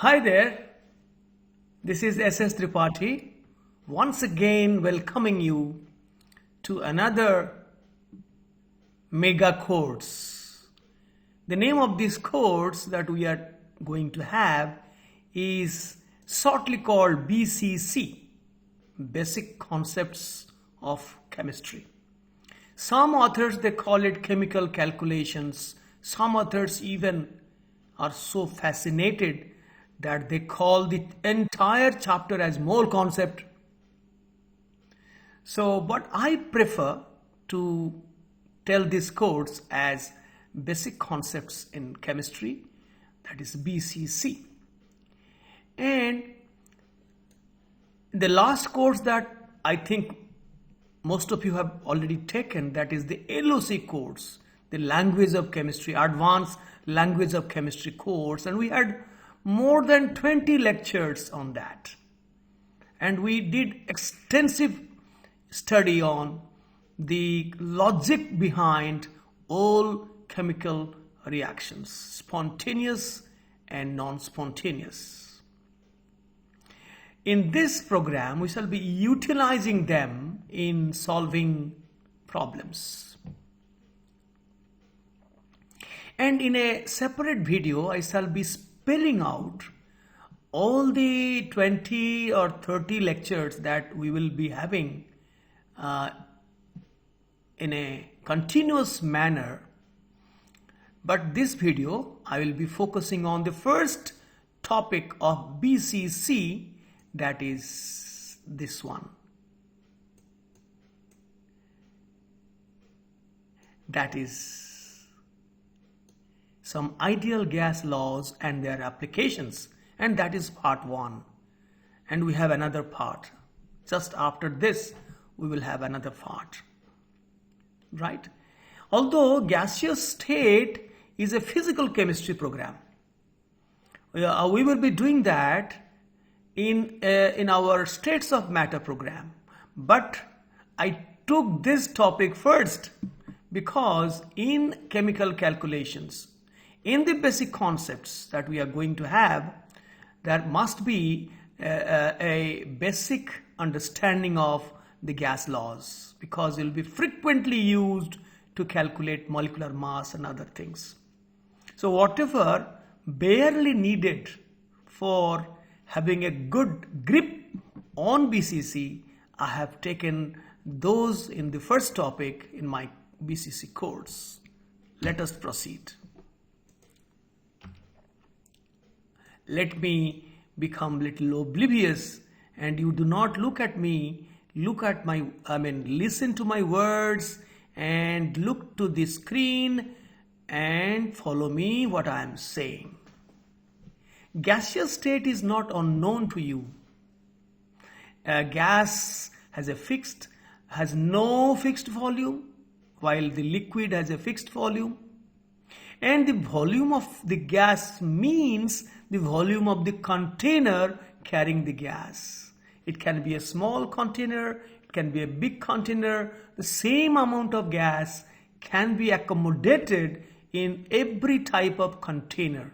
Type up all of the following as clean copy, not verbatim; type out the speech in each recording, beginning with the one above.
Hi there, this is SS Tripathi, once again welcoming you to another mega course. The name of this course that we are going to have is shortly called BCC, Basic Concepts of Chemistry. Some authors they call it chemical calculations. Some authors even are so fascinated that they call the entire chapter as mole concept. But I prefer to tell this course as Basic Concepts in Chemistry, that is BCC. And the last course that I think most of you have already taken, that is the LOC course, the Language of Chemistry, Advanced Language of Chemistry course, and we had more than 20 lectures on that. And we did extensive study on the logic behind all chemical reactions, spontaneous and non-spontaneous. In this program, we shall be utilizing them in solving problems. And in a separate video, I shall be spelling out all the 20 or 30 lectures that we will be having in a continuous manner. But this video, I will be focusing on the first topic of BCC, that is this one. That is some ideal gas laws and their applications, and that is part 1. And we have another part. Just after this, we will have another part. Right? Although gaseous state is a physical chemistry program, we will be doing that in our states of matter program. But I took this topic first because in chemical calculations, in the basic concepts that we are going to have, there must be a basic understanding of the gas laws, because it will be frequently used to calculate molecular mass and other things. So whatever barely needed for having a good grip on BCC, I have taken those in the first topic in my BCC course. Let us proceed. Let me become little oblivious, and you do not look at me, listen to my words and look to the screen and follow me what I am saying. Gaseous state is not unknown to you. Gas has no fixed volume, while the liquid has a fixed volume. And the volume of the gas means the volume of the container carrying the gas. It can be a small container, it can be a big container. The same amount of gas can be accommodated in every type of container.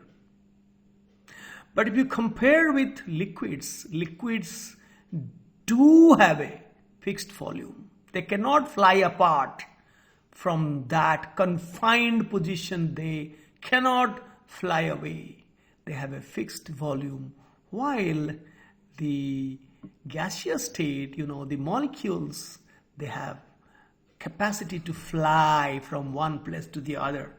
But if you compare with liquids do have a fixed volume. They cannot fly apart from that confined position. They cannot fly away. They have a fixed volume, while the gaseous state, the molecules, they have capacity to fly from one place to the other.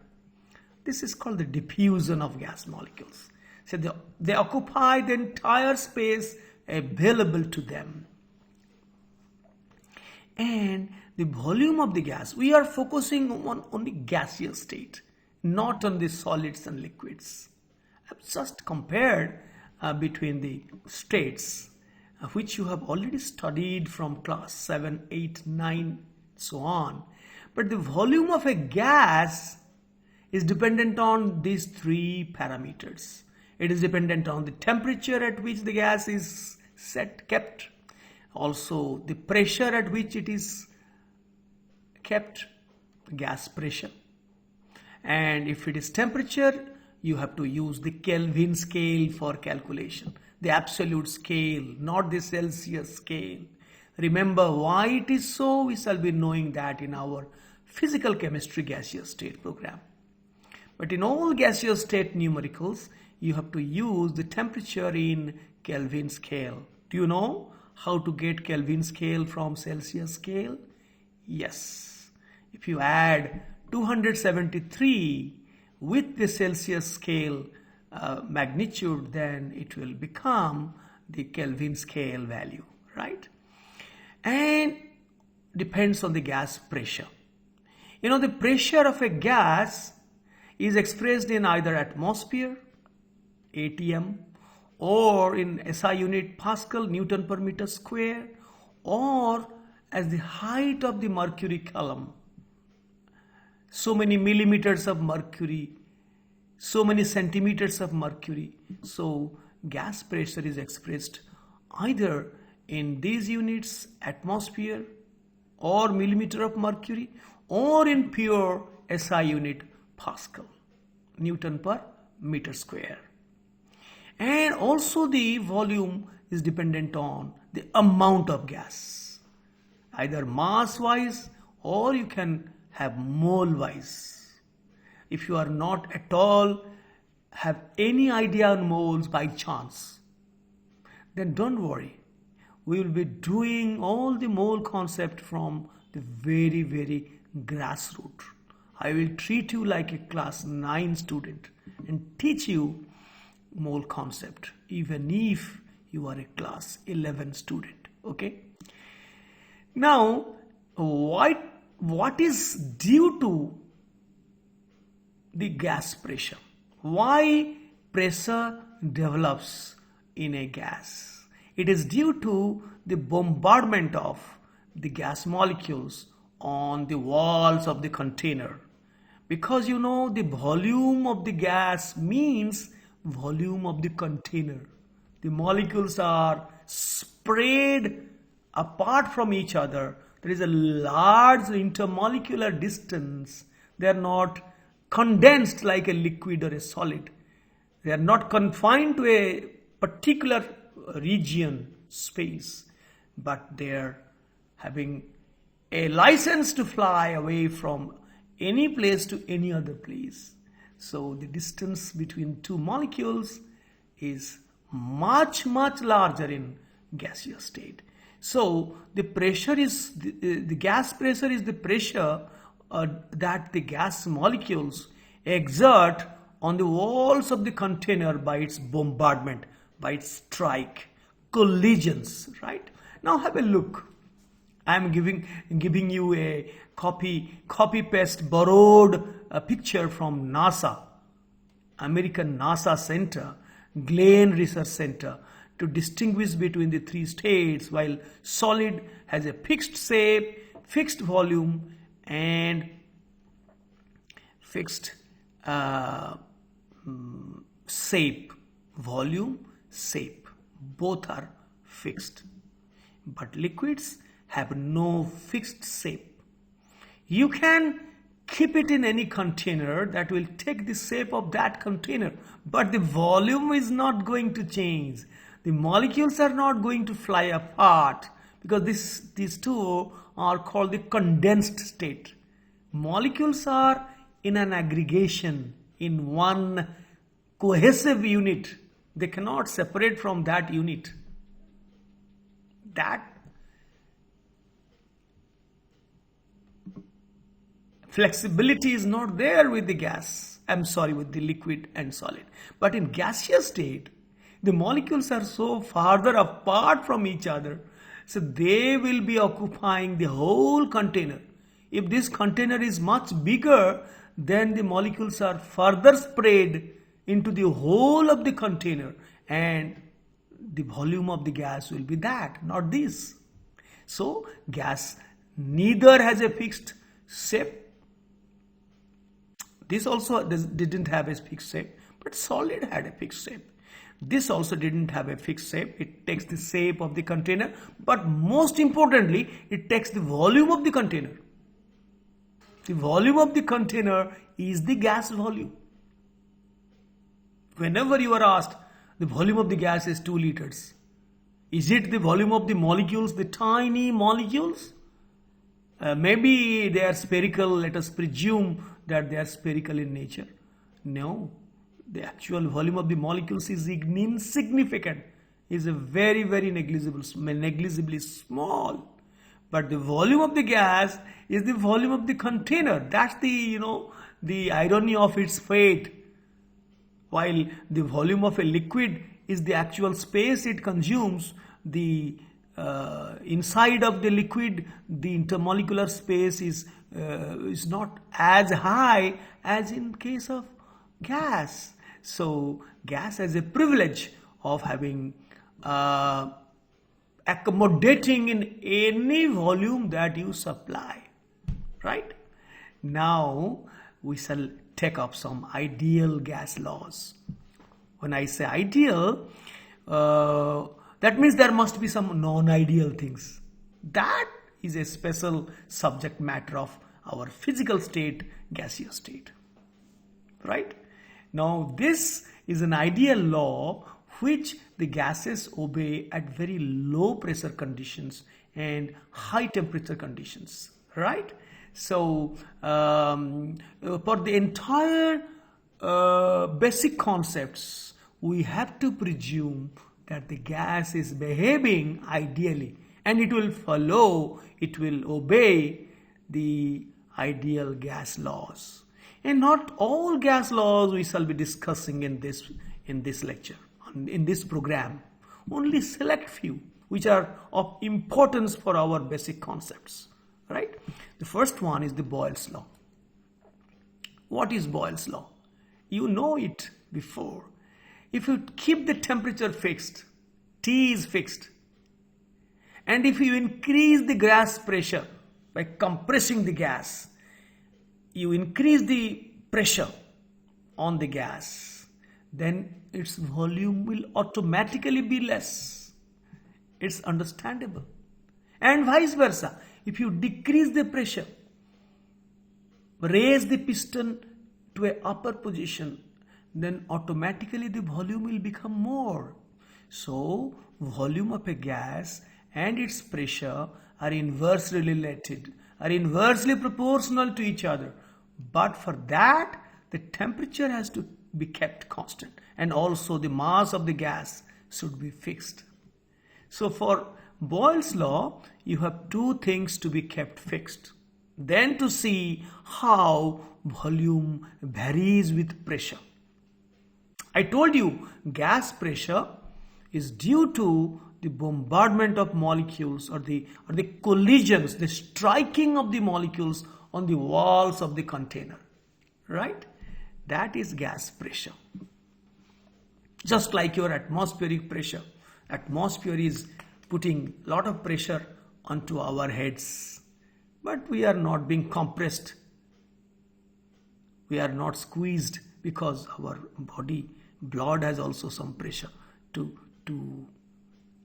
This is called the diffusion of gas molecules. So they occupy the entire space available to them. And the volume of the gas, we are focusing on only gaseous state, not on the solids and liquids. I've just compared between the states, which you have already studied from class 7, 8, 9, so on. But the volume of a gas is dependent on these 3 parameters. It is dependent on the temperature at which the gas is kept, also the pressure at which it is kept, gas pressure. And if it is temperature, you have to use the Kelvin scale for calculation, the absolute scale, not the Celsius scale. Remember why it is so? We shall be knowing that in our physical chemistry gaseous state program. But in all gaseous state numericals, you have to use the temperature in Kelvin scale. Do you know how to get Kelvin scale from Celsius scale? Yes. If you add 273 with the Celsius scale magnitude, then it will become the Kelvin scale value, right? And depends on the gas pressure. You know, the pressure of a gas is expressed in either atmosphere, ATM, or in SI unit Pascal, Newton per meter square, or as the height of the mercury column. So many millimeters of mercury, so many centimeters of mercury. So gas pressure is expressed either in these units, atmosphere or millimeter of mercury, or in pure SI unit Pascal, Newton per meter square. And also the volume is dependent on the amount of gas, either mass wise or you can have mole wise. If you are not at all have any idea on moles by chance, then don't worry. We will be doing all the mole concept from the very, very grassroots. I will treat you like a class 9 student and teach you mole concept even if you are a class 11 student. Okay. Now, what is due to the gas pressure? Why pressure develops in a gas? It is due to the bombardment of the gas molecules on the walls of the container. Because you know the volume of the gas means volume of the container. The molecules are spread apart from each other. There is a large intermolecular distance. They are not condensed like a liquid or a solid. They are not confined to a particular region, space, but they are having a license to fly away from any place to any other place. So the distance between two molecules is much larger in gaseous state. So the pressure is the gas pressure is the pressure that the gas molecules exert on the walls of the container by its bombardment, by its strike, collisions, right? Now have a look. I am giving you a copy paste borrowed picture from NASA, American NASA Center, Glenn Research Center, to distinguish between the three states, while solid has a fixed shape, fixed volume, and fixed shape, volume, shape. Both are fixed. But liquids have no fixed shape. You can keep it in any container that will take the shape of that container, but the volume is not going to change. The molecules are not going to fly apart because these two are called the condensed state. Molecules are in an aggregation in one cohesive unit. They cannot separate from that unit. That flexibility is not there with the gas. With the liquid and solid. But in gaseous state, the molecules are so farther apart from each other, so they will be occupying the whole container. If this container is much bigger, then the molecules are further spread into the whole of the container, and the volume of the gas will be that, not this. So gas neither has a fixed shape. This also didn't have a fixed shape, but solid had a fixed shape. This also didn't have a fixed shape. It takes the shape of the container, but most importantly, it takes the volume of the container. The volume of the container is the gas volume. whenever you are asked, the volume of the gas is 2 liters. Is it the volume of the molecules, the tiny molecules? Maybe they are spherical. Let us presume that they are spherical in nature. No, the actual volume of the molecules is insignificant, is a very, very negligibly small. But the volume of the gas is the volume of the container. That's the, the irony of its fate. While the volume of a liquid is the actual space it consumes, the inside of the liquid, the intermolecular space is not as high as in case of gas. So gas has a privilege of having accommodating in any volume that you supply, right? Now we shall take up some ideal gas laws. When I say ideal, that means there must be some non-ideal things. That is a special subject matter of our physical state, gaseous state, right? Now this is an ideal law which the gases obey at very low pressure conditions and high temperature conditions, right? So for the entire basic concepts, we have to presume that the gas is behaving ideally, and it will obey the ideal gas laws. And not all gas laws we shall be discussing in this lecture, in this program. Only select few which are of importance for our basic concepts, right? The first one is the Boyle's law. What is Boyle's law? You know it before. If you keep the temperature fixed, T is fixed, and if you increase the gas pressure by compressing the gas, you increase the pressure on the gas, then its volume will automatically be less. It's understandable. And vice versa. If you decrease the pressure, raise the piston to an upper position, then automatically the volume will become more. So volume of a gas and its pressure are inversely related, are inversely proportional to each other. But for that, the temperature has to be kept constant, and also the mass of the gas should be fixed. So for Boyle's law, you have two things to be kept fixed. Then to see how volume varies with pressure. I told you gas pressure is due to the bombardment of molecules or the collisions, the striking of the molecules on the walls of the container, right? That is gas pressure. Just like your atmospheric pressure. Atmosphere is putting a lot of pressure onto our heads, but we are not being compressed. We are not squeezed because our blood has also some pressure to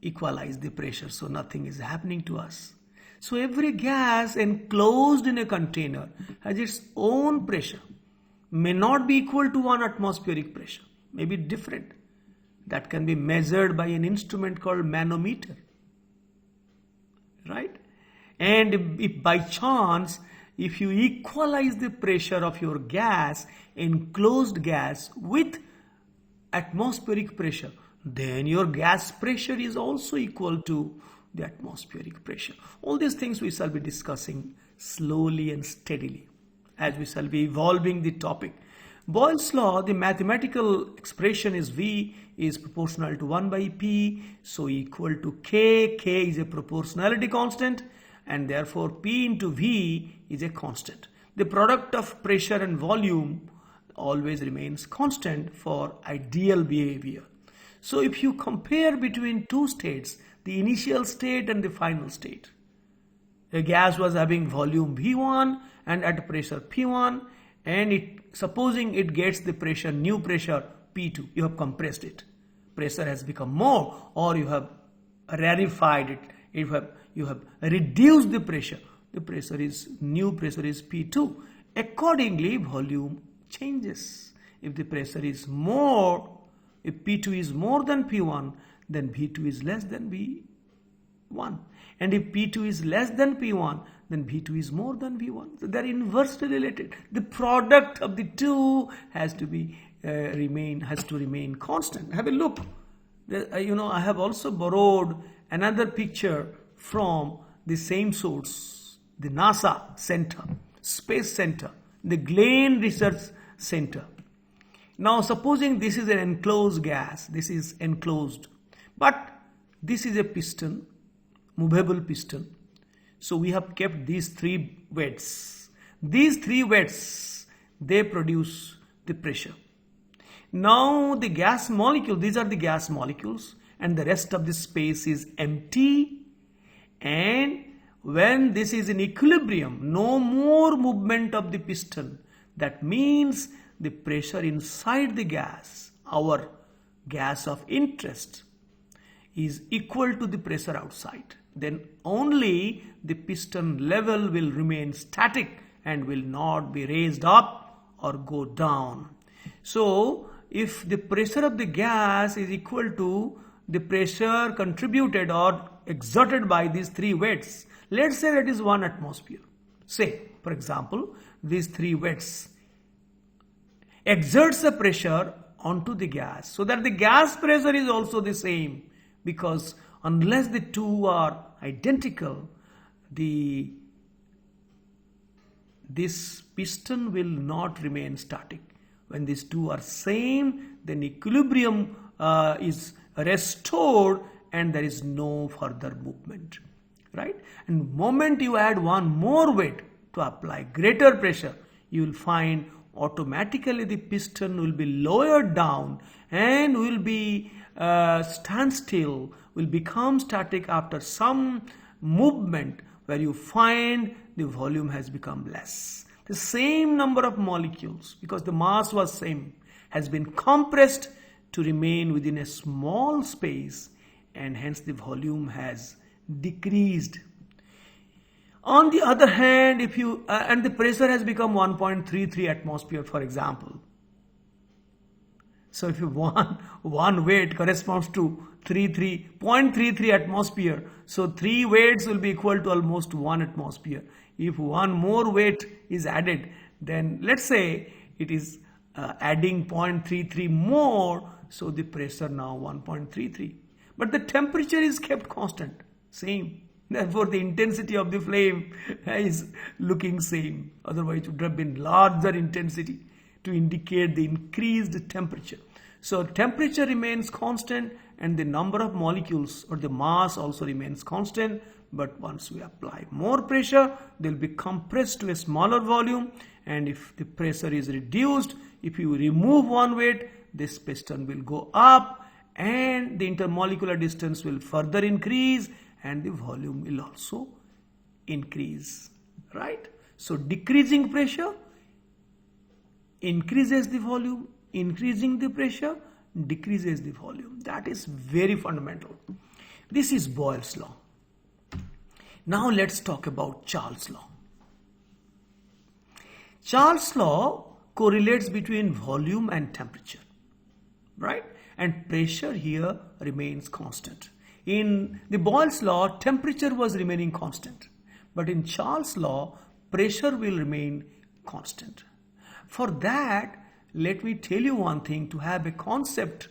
equalize the pressure, so nothing is happening to us. So every gas enclosed in a container has its own pressure. May not be equal to one atmospheric pressure, may be different. That can be measured by an instrument called manometer, right? And if by chance, if you equalize the pressure of your gas, enclosed gas, with atmospheric pressure, then your gas pressure is also equal to the atmospheric pressure. All these things we shall be discussing slowly and steadily as we shall be evolving the topic. Boyle's law, the mathematical expression is V is proportional to 1 by P, so equal to K. K is a proportionality constant, and therefore P into V is a constant. The product of pressure and volume always remains constant for ideal behavior. So if you compare between two states, the initial state and the final state, a gas was having volume V1 and at pressure P1, and supposing it gets the pressure, new pressure P2, you have compressed it. Pressure has become more, or you have rarefied it. You have reduced the pressure. New pressure is P2. Accordingly, volume changes. If the pressure is more, If P2 is more than P1, then V2 is less than V1. And if P2 is less than P1, then V2 is more than V1. So they're inversely related. The product of the two has to remain constant. Have a look. I have also borrowed another picture from the same source, the NASA Center, Space Center, the Glenn Research Center. Now, supposing this is an enclosed gas, this is enclosed, but this is a piston, movable piston. So we have kept these three weights. These three weights, they produce the pressure. Now the gas molecule, these are the gas molecules, and the rest of the space is empty. And when this is in equilibrium, no more movement of the piston. That means the pressure inside the gas, our gas of interest, is equal to the pressure outside. Then only the piston level will remain static and will not be raised up or go down. So if the pressure of the gas is equal to the pressure contributed or exerted by these three weights, let's say that is 1 atmosphere. Say, for example, these three weights exerts the pressure onto the gas, so that the gas pressure is also the same, because unless the two are identical, this piston will not remain static. When these two are same, then equilibrium is restored and there is no further movement, right? And the moment you add one more weight to apply greater pressure, you will find automatically the piston will be lowered down and will be standstill, will become static after some movement where you find the volume has become less. The same number of molecules, because the mass was same, has been compressed to remain within a small space, and hence the volume has decreased. On the other hand, if you and the pressure has become 1.33 atmosphere, for example. So if you want one weight corresponds to 0.33 atmosphere, so 3 weights will be equal to almost 1 atmosphere. If one more weight is added, then let's say it is adding 0.33 more, so the pressure now 1.33. But the temperature is kept constant, same. Therefore, the intensity of the flame is looking same. Otherwise, it would have been larger intensity to indicate the increased temperature. So, temperature remains constant and the number of molecules or the mass also remains constant. But once we apply more pressure, they will be compressed to a smaller volume. And if the pressure is reduced, if you remove one weight, this piston will go up and the intermolecular distance will further increase and the volume will also increase, right? So decreasing pressure increases the volume, increasing the pressure decreases the volume. That is very fundamental. This is Boyle's law. Now let's talk about Charles' law. Charles' law correlates between volume and temperature, right? And pressure here remains constant. In the Boyle's law, temperature was remaining constant. But in Charles' law, pressure will remain constant. For that, let me tell you one thing to have a concept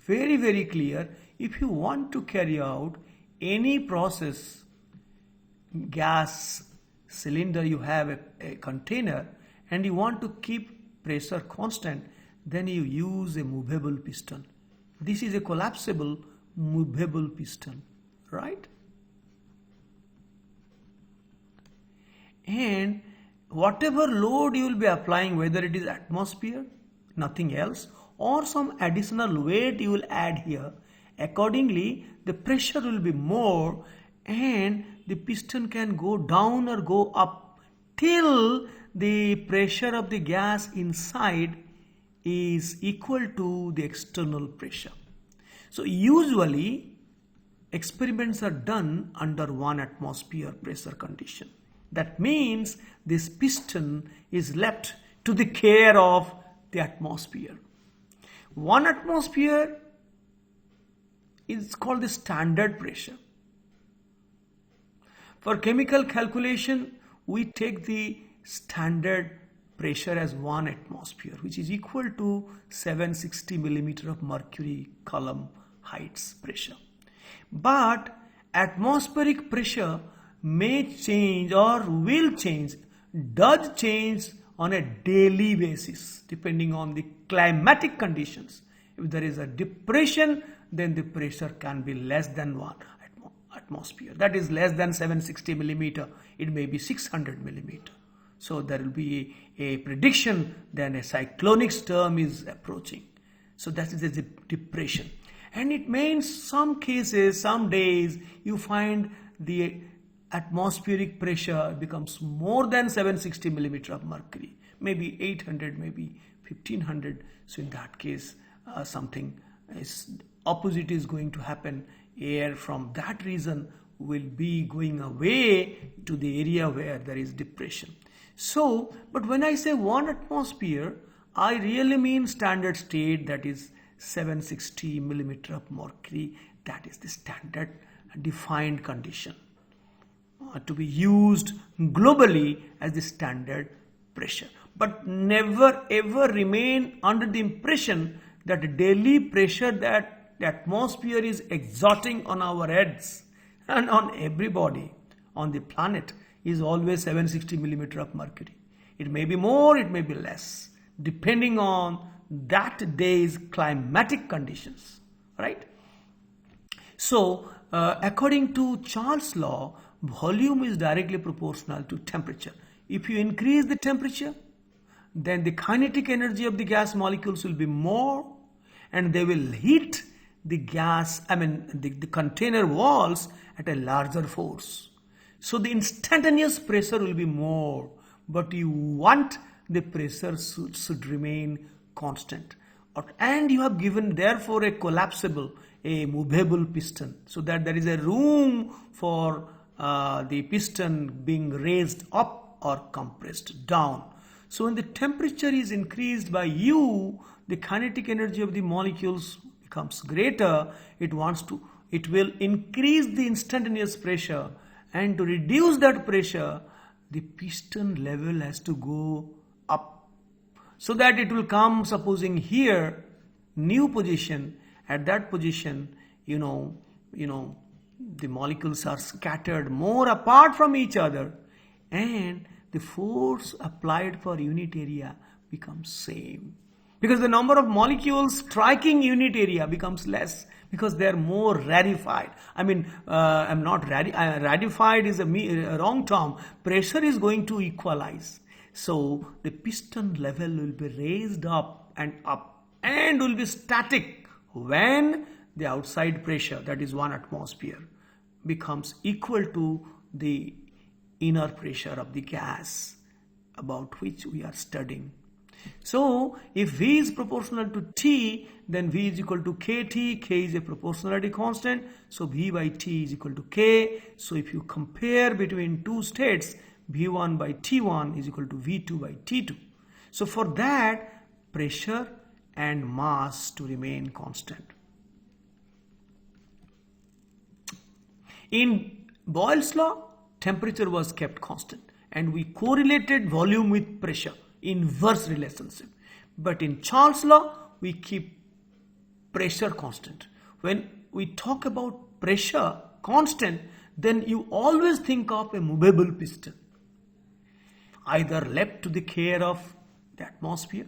very, very clear. If you want to carry out any process, gas cylinder, you have a container and you want to keep pressure constant, then you use a movable piston. This is a collapsible movable piston, right? And whatever load you will be applying, whether it is atmosphere, nothing else, or some additional weight you will add here, accordingly the pressure will be more and the piston can go down or go up till the pressure of the gas inside is equal to the external pressure. So usually experiments are done under 1 atmosphere pressure condition. That means this piston is left to the care of the atmosphere. 1 atmosphere is called the standard pressure. For chemical calculation, we take the standard pressure as 1 atmosphere, which is equal to 760 millimeter of mercury column heights pressure. But atmospheric pressure may change or will change, does change on a daily basis depending on the climatic conditions. If there is a depression, then the pressure can be less than 1 atmosphere. That is less than 760 millimeter. It may be 600 millimeter. So there will be a prediction then a cyclonic storm is approaching. So that is a depression. And it means some cases, some days you find the atmospheric pressure becomes more than 760 millimeter of mercury, maybe 800, maybe 1500. So in that case, something is opposite is going to happen. Air from that region will be going away to the area where there is depression. So, but when I say 1 atmosphere, I really mean standard state, that is 760 millimeter of mercury. That is the standard defined condition to be used globally as the standard pressure. But never ever remain under the impression that the daily pressure that the atmosphere is exerting on our heads and on everybody on the planet is always 760 millimeter of mercury. It may be more, it may be less, depending on that day's climatic conditions, right? So, according to Charles' law, volume is directly proportional to temperature. If you increase the temperature, then the kinetic energy of the gas molecules will be more, and they will heat the gas, the container walls at a larger force. So the instantaneous pressure will be more, but you want the pressure should remain constant. And you have given therefore a collapsible, a movable piston, so that there is a room for the piston being raised up or compressed down. So when the temperature is increased by U, the kinetic energy of the molecules becomes greater. It will increase the instantaneous pressure, and to reduce that pressure, the piston level has to go up, so that it will come, supposing here, new position. At that position, the molecules are scattered more apart from each other, and the force applied for unit area becomes same, because the number of molecules striking unit area becomes less, because they are more rarefied. Rarefied is a wrong term. Pressure is going to equalize. So the piston level will be raised up and will be static when the outside pressure, that is 1 atmosphere, becomes equal to the inner pressure of the gas about which we are studying. So if V is proportional to T, then V is equal to KT. K is a proportionality constant, so V by T is equal to K. So if you compare between two states, V1 by T1 is equal to V2 by T2. So for that, pressure and mass to remain constant. In Boyle's law, temperature was kept constant, and we correlated volume with pressure, inverse relationship. But in Charles' law, we keep pressure constant. When we talk about pressure constant, then you always think of a movable piston, either left to the care of the atmosphere,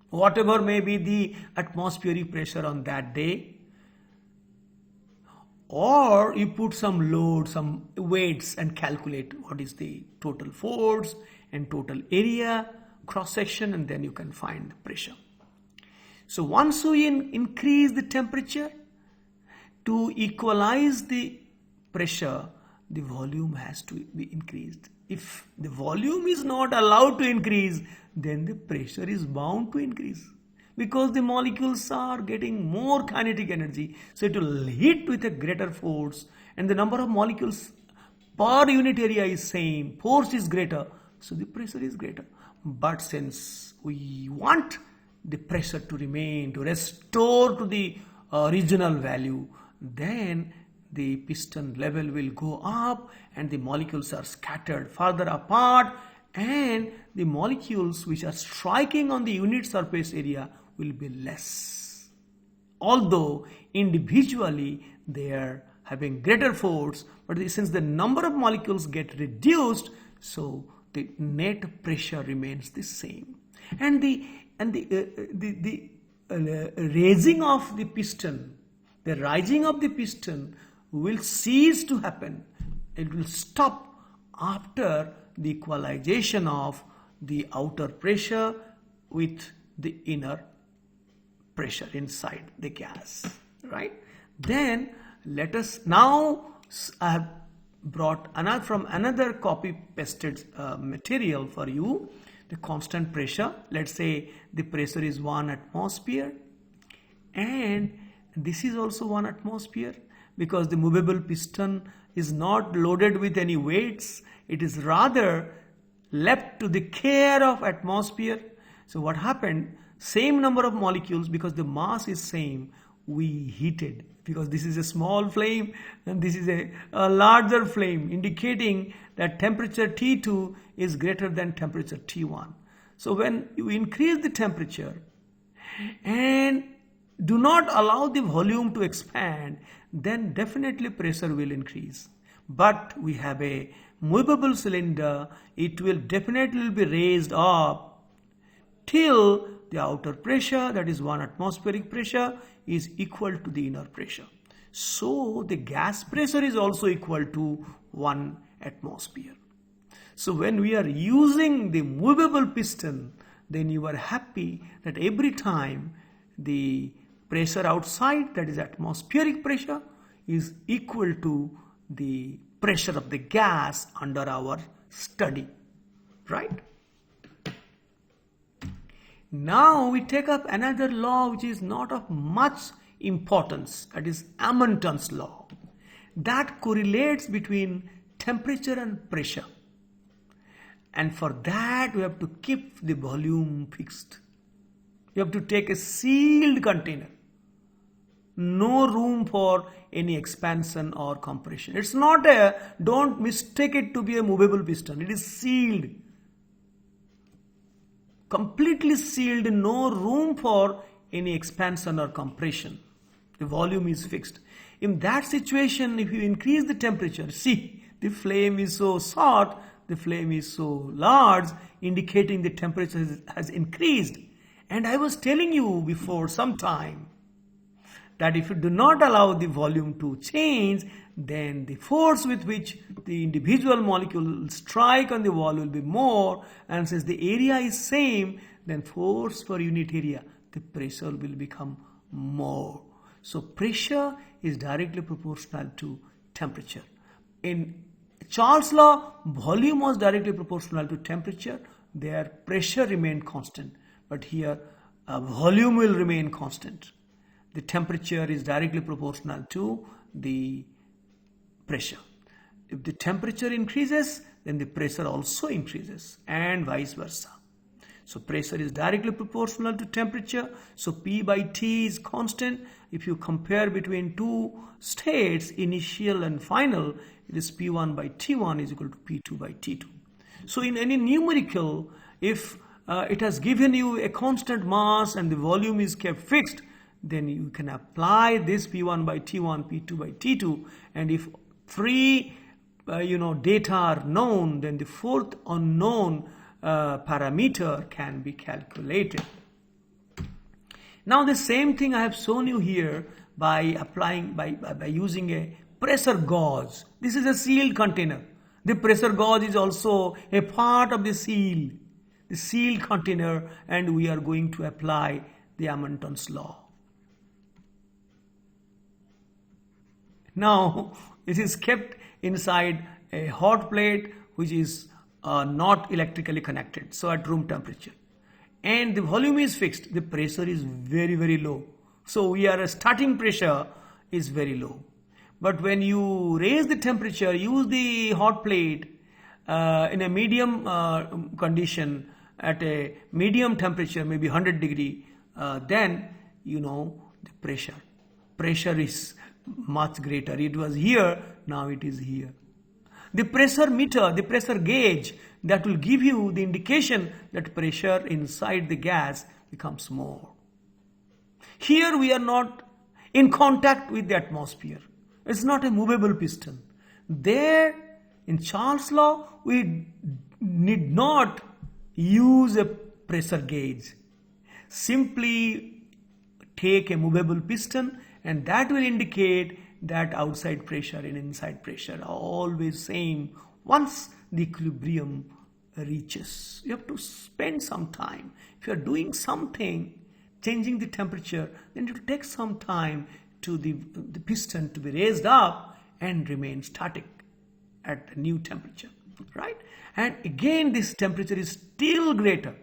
whatever may be the atmospheric pressure on that day, or you put some load, some weights, and calculate what is the total force and total area, cross section, and then you can find the pressure. So once we increase the temperature to equalize the pressure, the volume has to be increased. If the volume is not allowed to increase, then the pressure is bound to increase, because the molecules are getting more kinetic energy, so it will hit with a greater force, and the number of molecules per unit area is same, force is greater, so the pressure is greater. But since we want the pressure to remain, to restore to the original value, then the piston level will go up and the molecules are scattered further apart, and the molecules which are striking on the unit surface area will be less. Although individually they are having greater force, but since the number of molecules get reduced, so the net pressure remains the same. And the raising of the piston, the rising of the piston will cease to happen. It will stop after the equalization of the outer pressure with the inner pressure inside the gas, right? Then let us now, I have brought another copy pasted material for you, the constant pressure. Let's say the pressure is 1 atmosphere, and this is also 1 atmosphere, because the movable piston is not loaded with any weights. It is rather left to the care of atmosphere. So what happened, same number of molecules, because the mass is same, we heated, because this is a small flame and this is a larger flame, indicating that temperature T2 is greater than temperature T1. So when you increase the temperature and do not allow the volume to expand, then definitely pressure will increase. But we have a movable cylinder, it will definitely be raised up till the outer pressure, that is 1 atmospheric pressure, is equal to the inner pressure. So the gas pressure is also equal to 1 atmosphere. So when we are using the movable piston, then you are happy that every time the pressure outside, that is atmospheric pressure, is equal to the pressure of the gas under our study, right? Now we take up another law which is not of much importance, that is Amonton's law, that correlates between temperature and pressure. And for that we have to keep the volume fixed. You have to take a sealed container. No room for any expansion or compression. It's not don't mistake it to be a movable piston. It is sealed. Completely sealed, no room for any expansion or compression. The volume is fixed. In that situation, if you increase the temperature, see, the flame is so short, the flame is so large, indicating the temperature has increased. And I was telling you before some time that if you do not allow the volume to change, then the force with which the individual molecule will strike on the wall will be more, and since the area is same, then force per unit area, the pressure will become more. So pressure is directly proportional to temperature. In Charles' law, volume was directly proportional to temperature, there pressure remained constant, but here volume will remain constant. The temperature is directly proportional to the pressure. If the temperature increases, then the pressure also increases, and vice versa. So pressure is directly proportional to temperature. So P by T is constant. If you compare between two states, initial and final, it is P1 by T1 is equal to P2 by T2. So in any numerical, if it has given you a constant mass and the volume is kept fixed, then you can apply this P1 by T1, P2 by T2, and if three data are known, then the fourth unknown parameter can be calculated. Now the same thing I have shown you here by applying by using a pressure gauge. This is a sealed container. The pressure gauge is also a part of the sealed container, and we are going to apply the Amonton's law. Now it is kept inside a hot plate which is not electrically connected, so at room temperature, and the volume is fixed. The pressure is very, very low, so starting pressure is very low. But when you raise the temperature, use the hot plate in a medium condition, at a medium temperature, maybe 100 degree, then you know the pressure is much greater. It was here, now it is here. The pressure meter, the pressure gauge, that will give you the indication that pressure inside the gas becomes more. Here we are not in contact with the atmosphere. It's not a movable piston. There in Charles' law, we need not use a pressure gauge. Simply take a movable piston and that will indicate that outside pressure and inside pressure are always same once the equilibrium reaches. You have to spend some time. If you are doing something, changing the temperature, then it will take some time to the piston to be raised up and remain static at a new temperature, right? And again this temperature is still greater.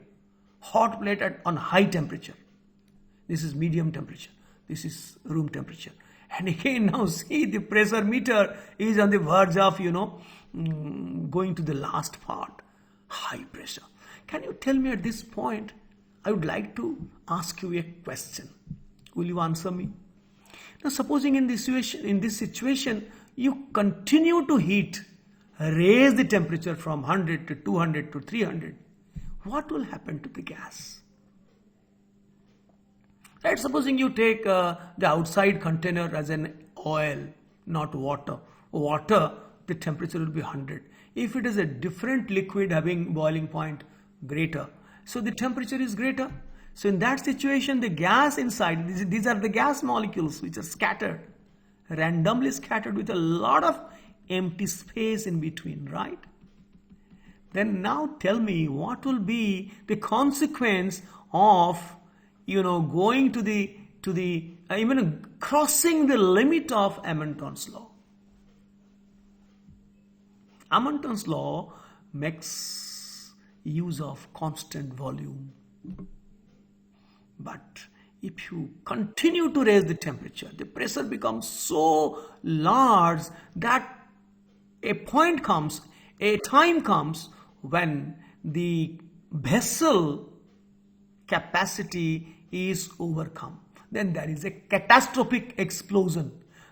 Hot plate on high temperature. This is medium temperature. This is room temperature. And again now see the pressure meter is on the verge of, going to the last part, high pressure. Can you tell me at this point, I would like to ask you a question. Will you answer me? Now supposing in this situation, you continue to heat, raise the temperature from 100 to 200 to 300, what will happen to the gas? Right, supposing you take the outside container as an oil, not water. Water, the temperature will be 100. If it is a different liquid having boiling point greater, so the temperature is greater. So in that situation, the gas inside, these are the gas molecules which are scattered, randomly scattered with a lot of empty space in between, right? Then now tell me what will be the consequence of going to the even crossing the limit of Amonton's law. Amonton's law makes use of constant volume. But if you continue to raise the temperature, the pressure becomes so large that a time comes when the vessel capacity is overcome. Then there is a catastrophic explosion.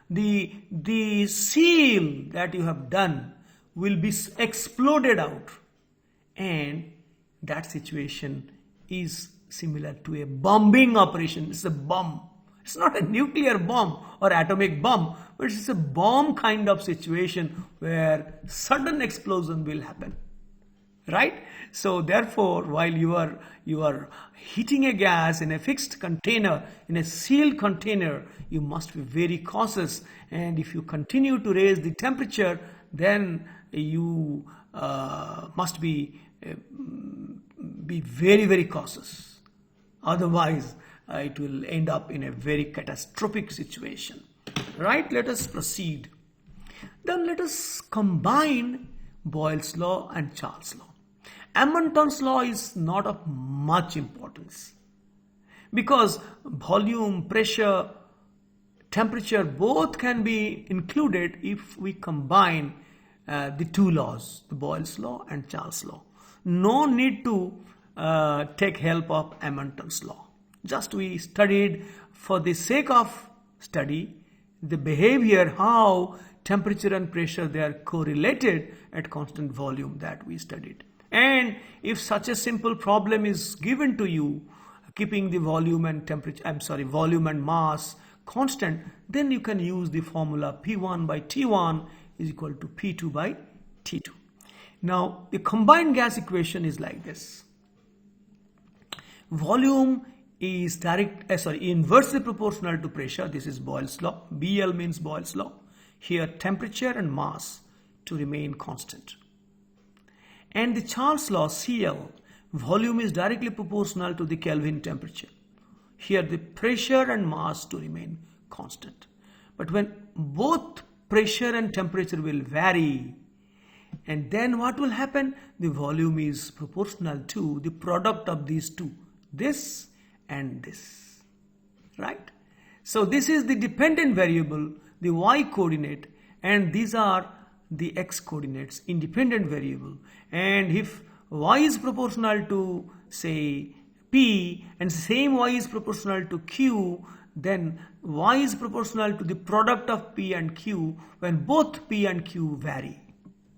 The seal that you have done will be exploded out, and that situation is similar to a bombing operation. It's a bomb. It's not a nuclear bomb or atomic bomb, but it's a bomb kind of situation where sudden explosion will happen. Right? So therefore, while you are heating a gas in a fixed container, in a sealed container, you must be very cautious. And if you continue to raise the temperature, then you must be very, very cautious. Otherwise, it will end up in a very catastrophic situation. Right? Let us proceed. Then let us combine Boyle's law and Charles' law. Amonton's law is not of much importance because volume, pressure, temperature both can be included if we combine the two laws, the Boyle's law and Charles' law. No need to take help of Amonton's law. Just we studied for the sake of study the behavior, how temperature and pressure, they are correlated at constant volume, that we studied. And if such a simple problem is given to you, keeping the volume and volume and mass constant, then you can use the formula P1 by T1 is equal to P2 by T2. Now, the combined gas equation is like this. Volume is inversely proportional to pressure. This is Boyle's law. BL means Boyle's law. Here, temperature and mass to remain constant. And the Charles law, CL, volume is directly proportional to the Kelvin temperature. Here the pressure and mass to remain constant. But when both pressure and temperature will vary, and then what will happen? The volume is proportional to the product of these two, this and this, right? So this is the dependent variable, the y coordinate, and these are the x coordinates, independent variable. And if y is proportional to say P and same Y is proportional to Q, then Y is proportional to the product of P and Q when both P and Q vary,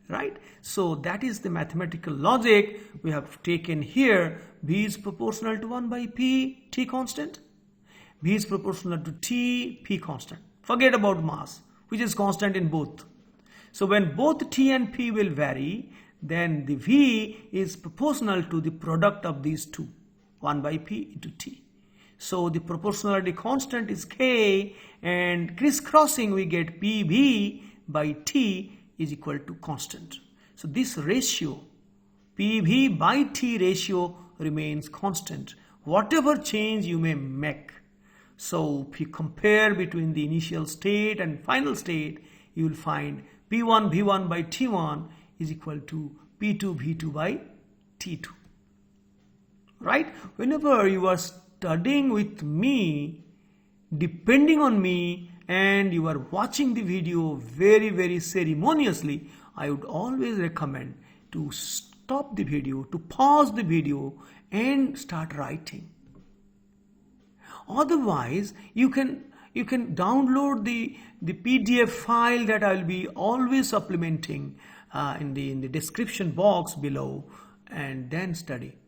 right? So that is the mathematical logic we have taken here. B is proportional to 1 by P, T constant. B is proportional to T, P constant. Forget about mass, which is constant in both. So when both T and P will vary, then the V is proportional to the product of these two, 1 by P into T. So the proportionality constant is K, and crisscrossing we get PV by T is equal to constant. So this ratio, PV by T ratio, remains constant, whatever change you may make. So if you compare between the initial state and final state, you will find P1 V1 by T1 is equal to P2 V2 by T2. Right? Whenever you are studying with me, depending on me, and you are watching the video very, very ceremoniously, I would always recommend to stop the video, to pause the video and start writing. Otherwise, you can download the PDF file that I will be always supplementing in the description box below, and then study.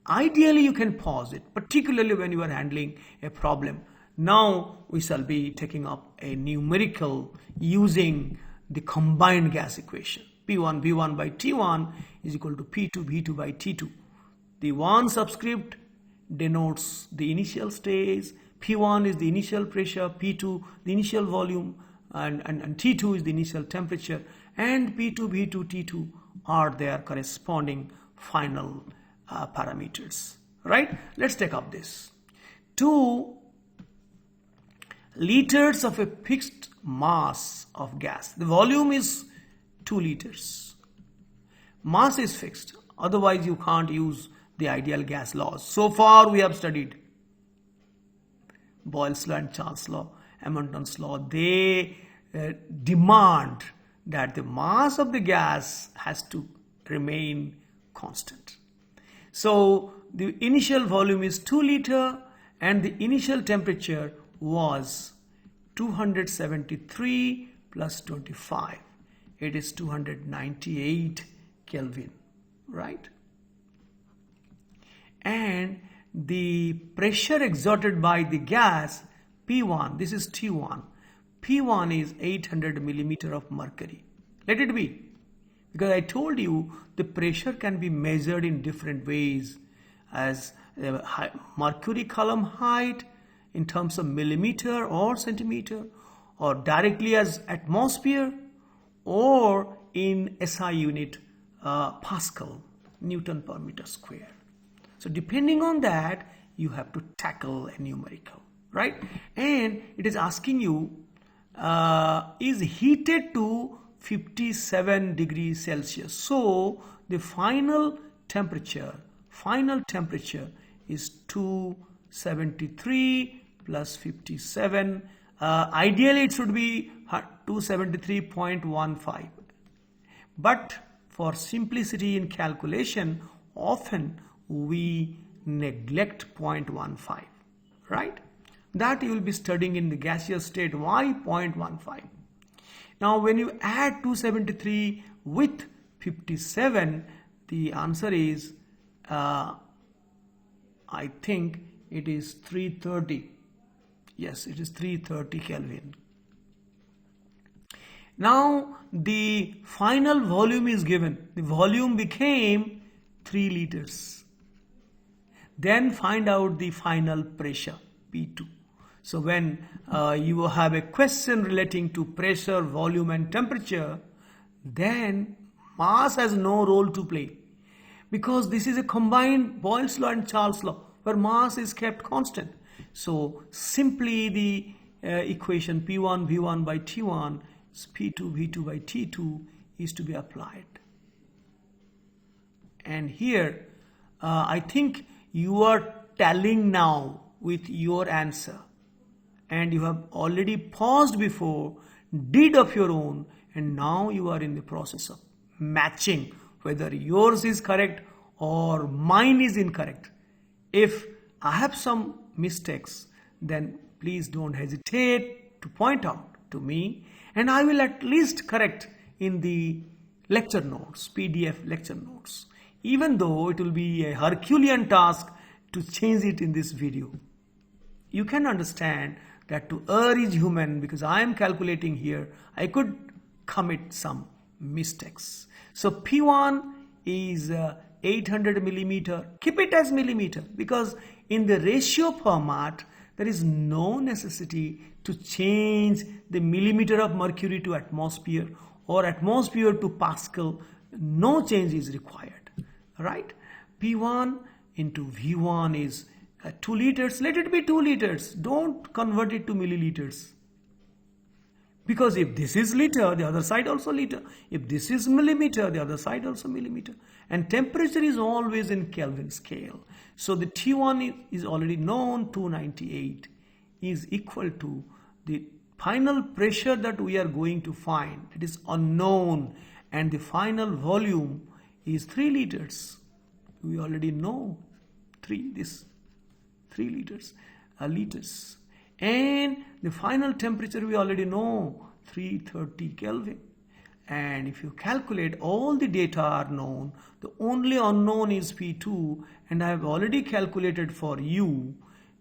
Ideally you can pause it, particularly when you are handling a problem. Now we shall be taking up a numerical using the combined gas equation. P1 V1 by T1 is equal to P2 V2 by T2. The 1 subscript denotes the initial stage, P1 is the initial pressure, P2 the initial volume, and T2 is the initial temperature, and P2 V2 T2 are their corresponding final parameters. Right? Let's take up this. 2 liters of a fixed mass of gas. The volume is 2 liters. Mass is fixed. Otherwise, you can't use the ideal gas laws. So far, we have studied Boyle's law and Charles' law, Edmonton's law. They demand that the mass of the gas has to remain constant. So the initial volume is 2 liter and the initial temperature was 273 plus 25. It is 298 Kelvin, right? And the pressure exerted by the gas P1, this is T1, P1 is 800 millimeter of mercury. Let it be. Because I told you the pressure can be measured in different ways, as mercury column height in terms of millimeter or centimeter, or directly as atmosphere, or in SI unit Pascal, Newton per meter square. So depending on that, you have to tackle a numerical, right? And it is asking you, is heated to 57 degrees Celsius. So the final temperature is 273 plus 57. Ideally it should be 273.15. But for simplicity in calculation, often we neglect 0.15, right? That you will be studying in the gaseous state. Why 0.15? Now when you add 273 with 57, the answer is, I think it is 330. Yes, it is 330 Kelvin. Now the final volume is given. The volume became 3 liters. Then find out the final pressure, P2. So when you have a question relating to pressure, volume and temperature, then mass has no role to play. Because this is a combined Boyle's law and Charles' law, where mass is kept constant. So simply the equation P1 V1 by T1 is P2 V2 by T2 is to be applied. And here I think you are tallying now with your answer, and you have already paused before, did of your own, and now you are in the process of matching whether yours is correct or mine is incorrect. If I have some mistakes, then please don't hesitate to point out to me, and I will at least correct in the lecture notes, PDF lecture notes, even though it will be a Herculean task to change it in this video. You can understand that to err is human, because I am calculating here, I could commit some mistakes. So P1 is 800 millimeter. Keep it as millimeter, because in the ratio format there is no necessity to change the millimeter of mercury to atmosphere or atmosphere to Pascal. No change is required, right? P1 into V1 is 2 liters. Let it be 2 liters. Don't convert it to milliliters. Because if this is liter, the other side also liter. If this is millimeter, the other side also millimeter. And temperature is always in Kelvin scale. So the T1 is already known, 298 is equal to the final pressure that we are going to find. It is unknown, and the final volume is 3 liters. We already know 3 liters. And the final temperature we already know, 330 Kelvin. And if you calculate, all the data are known. The only unknown is P2, and I have already calculated for you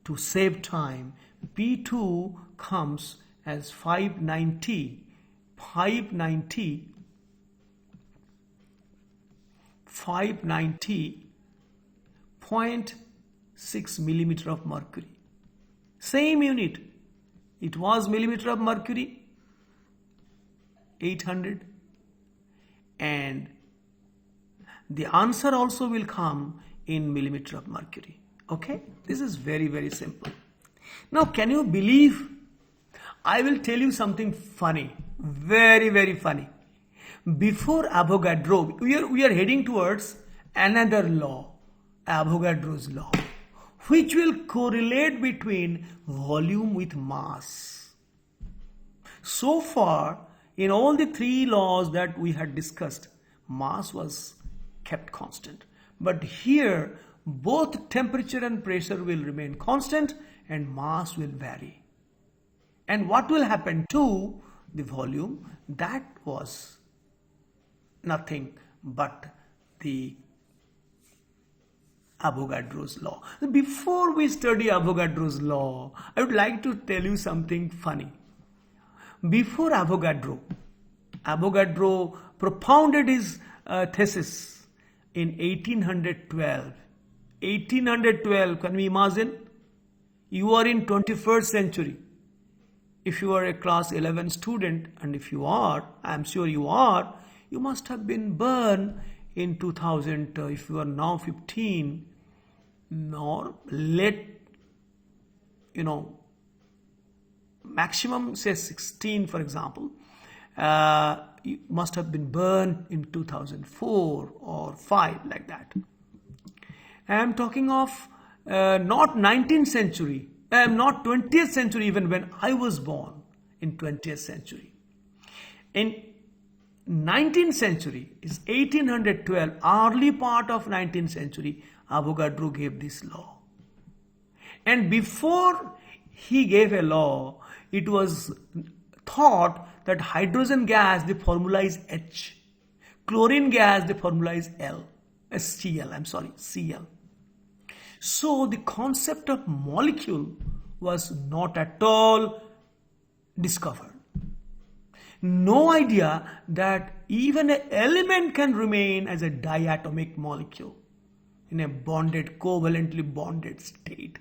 to save time. P2 comes as 590.6 millimeter of mercury. Same unit. It was millimeter of mercury, 800, and the answer also will come in millimeter of mercury. Okay, this is very, very simple. Now, can you believe? I will tell you something funny, very, very funny. Before Avogadro, we are heading towards another law, Avogadro's law, which will correlate between volume with mass. So far, in all the 3 laws that we had discussed, mass was kept constant. But here, both temperature and pressure will remain constant and mass will vary. And what will happen to the volume? That was nothing but the Avogadro's law. Before we study Avogadro's law, I would like to tell you something funny. Before Avogadro propounded his thesis in 1812. 1812, can we imagine? You are in 21st century. If you are a class 11 student, and if you are, I am sure you are, you must have been born in 2000, if you are now 15, or late, maximum say 16, for example, you must have been born in 2004 or 5, like that. I am talking of not 19th century, I am not 20th century, even when I was born in 20th century. In 19th century is 1812, early part of 19th century, Avogadro gave this law. And before he gave a law, it was thought that hydrogen gas, the formula is H. Chlorine gas, the formula is Cl. So the concept of molecule was not at all discovered. No idea that even an element can remain as a diatomic molecule in a bonded, covalently bonded state.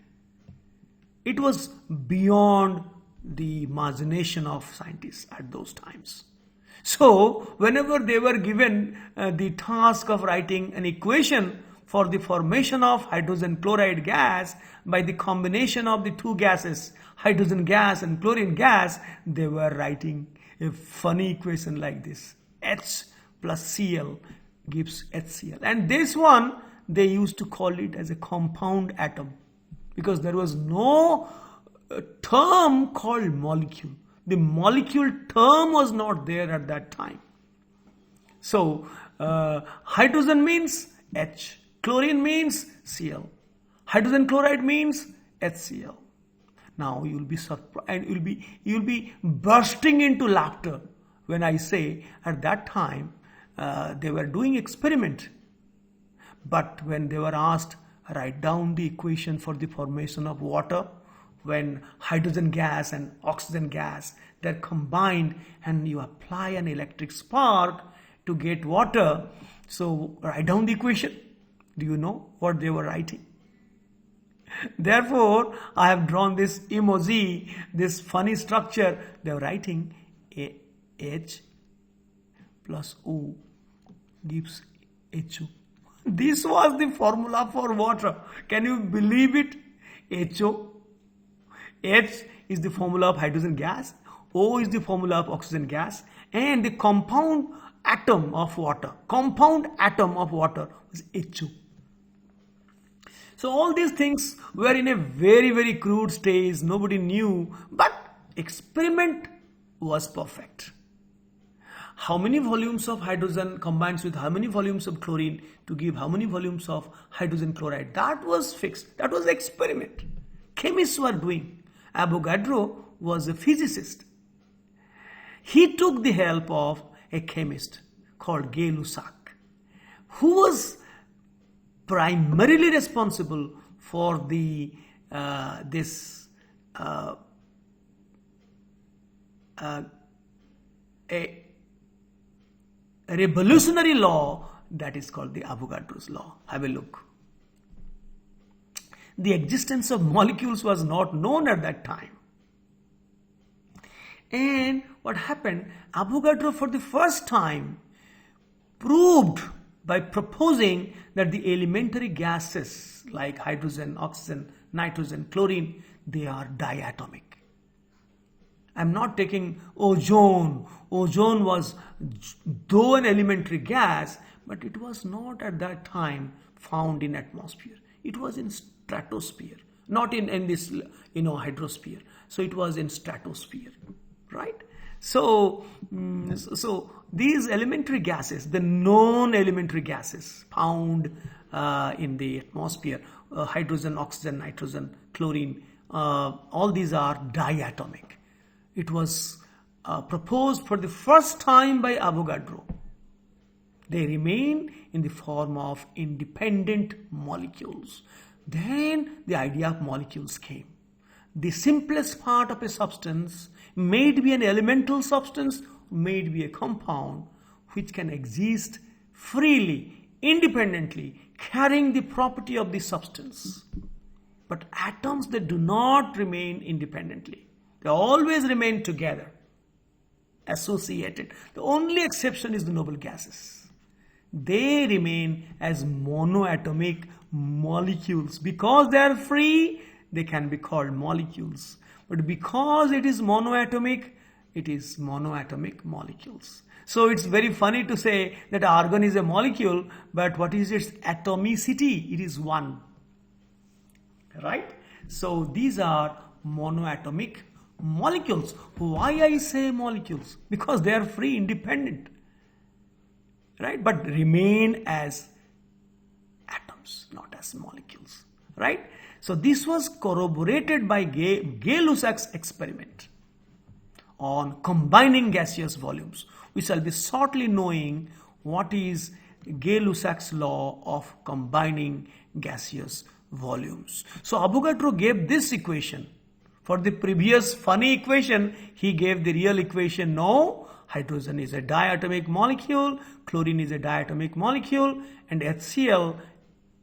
It was beyond the imagination of scientists at those times. So whenever they were given the task of writing an equation for the formation of hydrogen chloride gas by the combination of the 2 gases, hydrogen gas and chlorine gas, they were writing a funny equation like this. H plus Cl gives HCl. And this one, they used to call it as a compound atom, because there was no term called molecule. The molecule term was not there at that time. So hydrogen means H, Chlorine means Cl. Hydrogen chloride means HCl. Now you'll be surprised and you'll be bursting into laughter when I say at that time they were doing experiment. But when they were asked, write down the equation for the formation of water, when hydrogen gas and oxygen gas, they're combined and you apply an electric spark to get water. So write down the equation. Do you know what they were writing? Therefore, I have drawn this emoji, this funny structure. They are writing H plus O gives HO. This was the formula for water. Can you believe it? HO. H is the formula of hydrogen gas. O is the formula of oxygen gas. And the compound atom of water is HO. So all these things were in a very, very crude stage. Nobody knew. But experiment was perfect. How many volumes of hydrogen combines with how many volumes of chlorine to give how many volumes of hydrogen chloride? That was fixed. That was the experiment. Chemists were doing. Avogadro was a physicist. He took the help of a chemist called Gay-Lussac, who was primarily responsible for the a revolutionary law that is called the Avogadro's law. Have a look. The existence of molecules was not known at that time. And what happened? Avogadro for the first time proved by proposing that the elementary gases like hydrogen, oxygen, nitrogen, chlorine, they are diatomic. I'm not taking ozone. Ozone was though an elementary gas, but it was not at that time found in atmosphere. It was in stratosphere, not in this hydrosphere. So it was in stratosphere, right? So these elementary gases, the known elementary gases found in the atmosphere, hydrogen, oxygen, nitrogen, chlorine, all these are diatomic. It was proposed for the first time by Avogadro. They remain in the form of independent molecules. Then the idea of molecules came. The simplest part of a substance may be an elemental substance, may be a compound which can exist freely, independently, carrying the property of the substance. But atoms, they do not remain independently. They always remain together, associated. The only exception is the noble gases. They remain as monoatomic molecules. Because they are free, they can be called molecules. But because it is monoatomic, it is monoatomic molecules. So it's very funny to say that argon is a molecule, but what is its atomicity? It is one. Right? So these are monoatomic molecules. Why I say molecules? Because they are free, independent. Right? But remain as atoms, not as molecules. Right? So this was corroborated by Gay-Lussac's experiment on combining gaseous volumes. We shall be shortly knowing what is Gay-Lussac's law of combining gaseous volumes. So Avogadro gave this equation. For the previous funny equation, he gave the real equation. No, hydrogen is a diatomic molecule, chlorine is a diatomic molecule, and HCl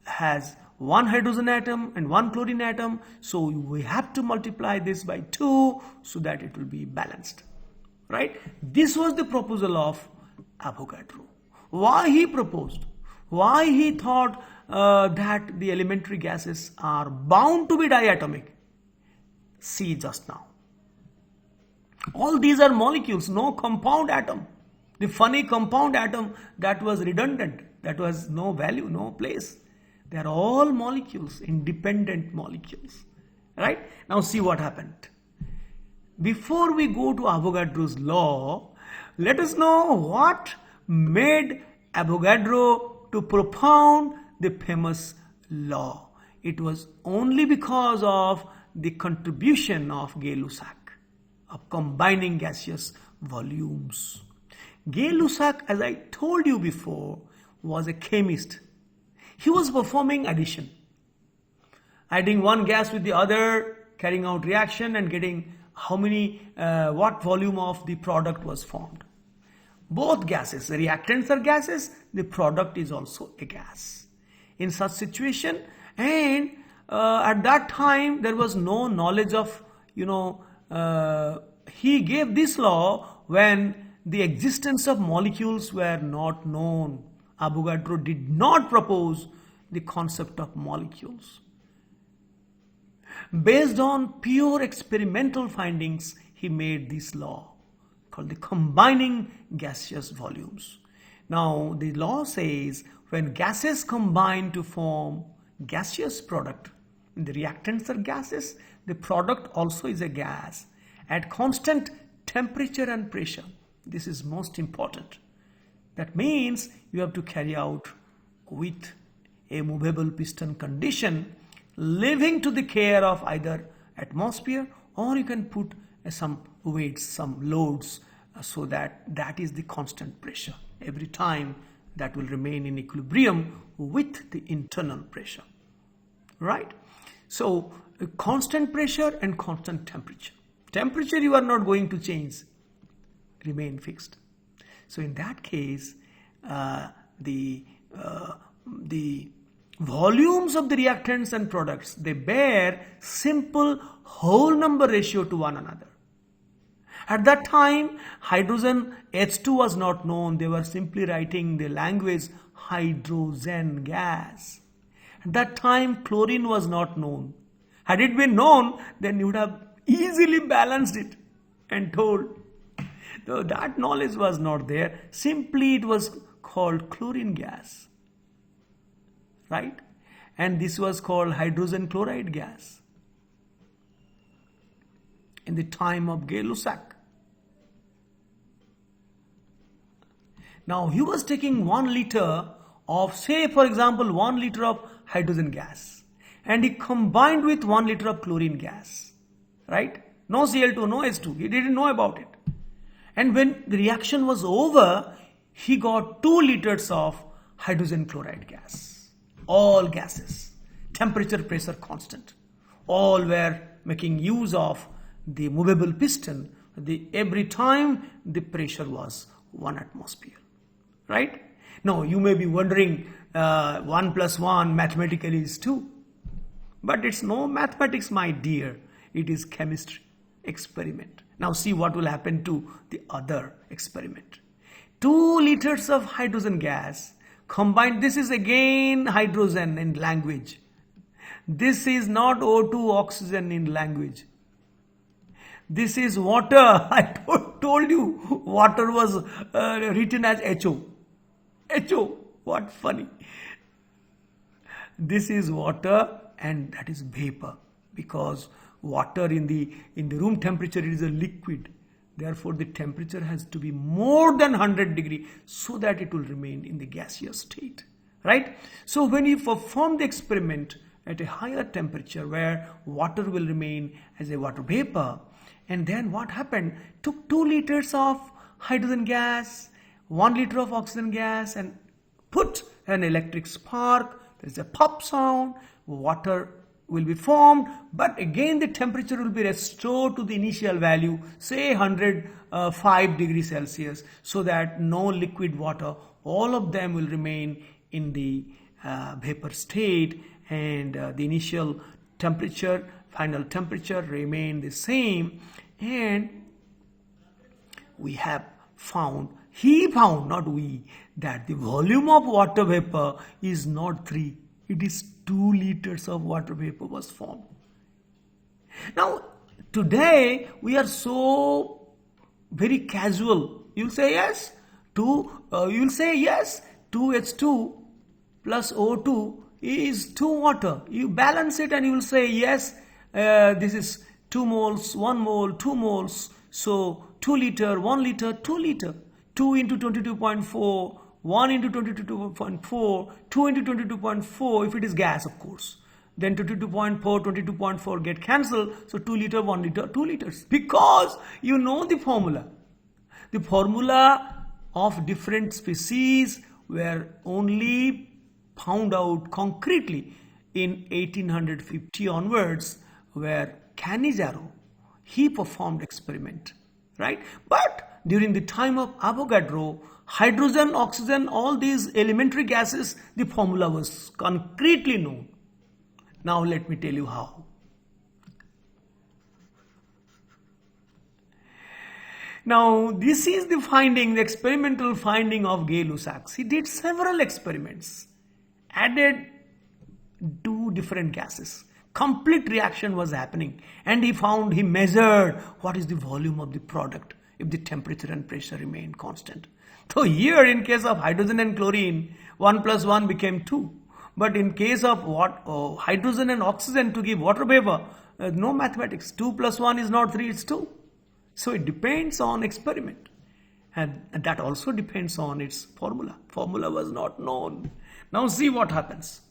has one hydrogen atom and one chlorine atom. So we have to multiply this by 2 so that it will be balanced. Right? This was the proposal of Avogadro. Why he proposed? Why he thought that the elementary gases are bound to be diatomic? See just now. All these are molecules, no compound atom. The funny compound atom, that was redundant. That was no value, no place. They are all molecules, independent molecules. Right? Now see what happened. Before we go to Avogadro's law, let us know what made Avogadro to propound the famous law. It was only because of the contribution of Gay-Lussac of combining gaseous volumes. Gay-Lussac, as I told you before, was a chemist. He was performing addition, adding one gas with the other, carrying out reaction and getting how many, what volume of the product was formed. Both gases, the reactants are gases, the product is also a gas. In such situation, and at that time there was no knowledge of, he gave this law when the existence of molecules were not known. Avogadro did not propose the concept of molecules. Based on pure experimental findings, he made this law called the combining gaseous volumes. Now, the law says when gases combine to form gaseous product, the reactants are gases, the product also is a gas at constant temperature and pressure. This is most important. That means you have to carry out with a movable piston condition, leaving to the care of either atmosphere, or you can put some weights, some loads, so that is the constant pressure. Every time that will remain in equilibrium with the internal pressure. Right? So constant pressure and constant temperature. Temperature you are not going to change, remain fixed. So in that case, the volumes of the reactants and products, they bear simple whole number ratio to one another. At that time, hydrogen H2 was not known. They were simply writing the language hydrogen gas. At that time, chlorine was not known. Had it been known, then you would have easily balanced it and told. Though that knowledge was not there, simply it was called chlorine gas. Right? And this was called hydrogen chloride gas in the time of Gay-Lussac. Now he was taking 1 liter of, say for example, 1 liter of hydrogen gas, and he combined with 1 liter of chlorine gas. Right? No Cl2, no H2. He didn't know about it. And when the reaction was over, he got 2 liters of hydrogen chloride gas. All gases, temperature, pressure constant. All were making use of the movable piston. Every time the pressure was 1 atmosphere. Right? Now you may be wondering, 1 plus 1 mathematically is 2. But it's no mathematics, my dear. It is chemistry experiment. Now see what will happen to the other experiment. 2 liters of hydrogen gas combined. This is again hydrogen in language. This is not O2 oxygen in language. This is water. I told you water was written as HO. HO. What funny. This is water and that is vapor, because water in the room temperature, it is a liquid. Therefore, the temperature has to be more than 100 degrees so that it will remain in the gaseous state. Right? So when you perform the experiment at a higher temperature where water will remain as a water vapor, and then what happened? Took 2 liters of hydrogen gas, 1 liter of oxygen gas, and put an electric spark. There is a pop sound. Water will be formed, but again the temperature will be restored to the initial value, say 105 degrees Celsius, so that no liquid water, all of them will remain in the vapor state, and the initial temperature, final temperature remain the same. And we have found, he found, not we, that the volume of water vapor is not 3, it is 2 liters of water vapor was formed. Now, today we are so very casual. You'll say yes, 2H2 plus O2 is 2 water. You balance it and you will say yes, this is 2 moles, 1 mole, 2 moles. So 2 liter, 1 liter, 2 liter. 2 into 22.4 1 into 22.4, 2 into 22.4 if it is gas, of course. Then 22.4, 22.4 get cancelled. So 2 liter, 1 liter, 2 liters. Because you know the formula. The formula of different species were only found out concretely in 1850 onwards, where Cannizzaro, he performed experiment, right? But during the time of Avogadro, hydrogen, oxygen, all these elementary gases, the formula was concretely known. Now let me tell you how. Now this is the finding, the experimental finding of Gay-Lussac. He did several experiments, added 2 different gases. Complete reaction was happening, and he measured what is the volume of the product if the temperature and pressure remain constant. So here in case of hydrogen and chlorine, 1 plus 1 became 2. But in case of hydrogen and oxygen to give water vapor, no mathematics. 2 plus 1 is not 3, it's 2. So it depends on experiment. And that also depends on its formula. Formula was not known. Now see what happens.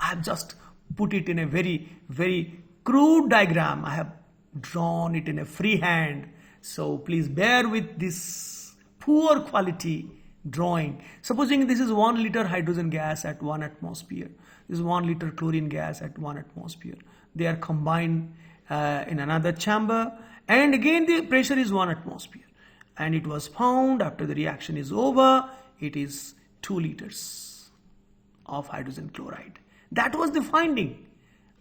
I have just put it in a very, very crude diagram. I have drawn it in a freehand. So please bear with this poor quality drawing. Supposing this is 1 liter hydrogen gas at 1 atmosphere. This is 1 liter chlorine gas at 1 atmosphere. They are combined in another chamber, and again the pressure is 1 atmosphere. And it was found after the reaction is over, it is 2 liters of hydrogen chloride. That was the finding.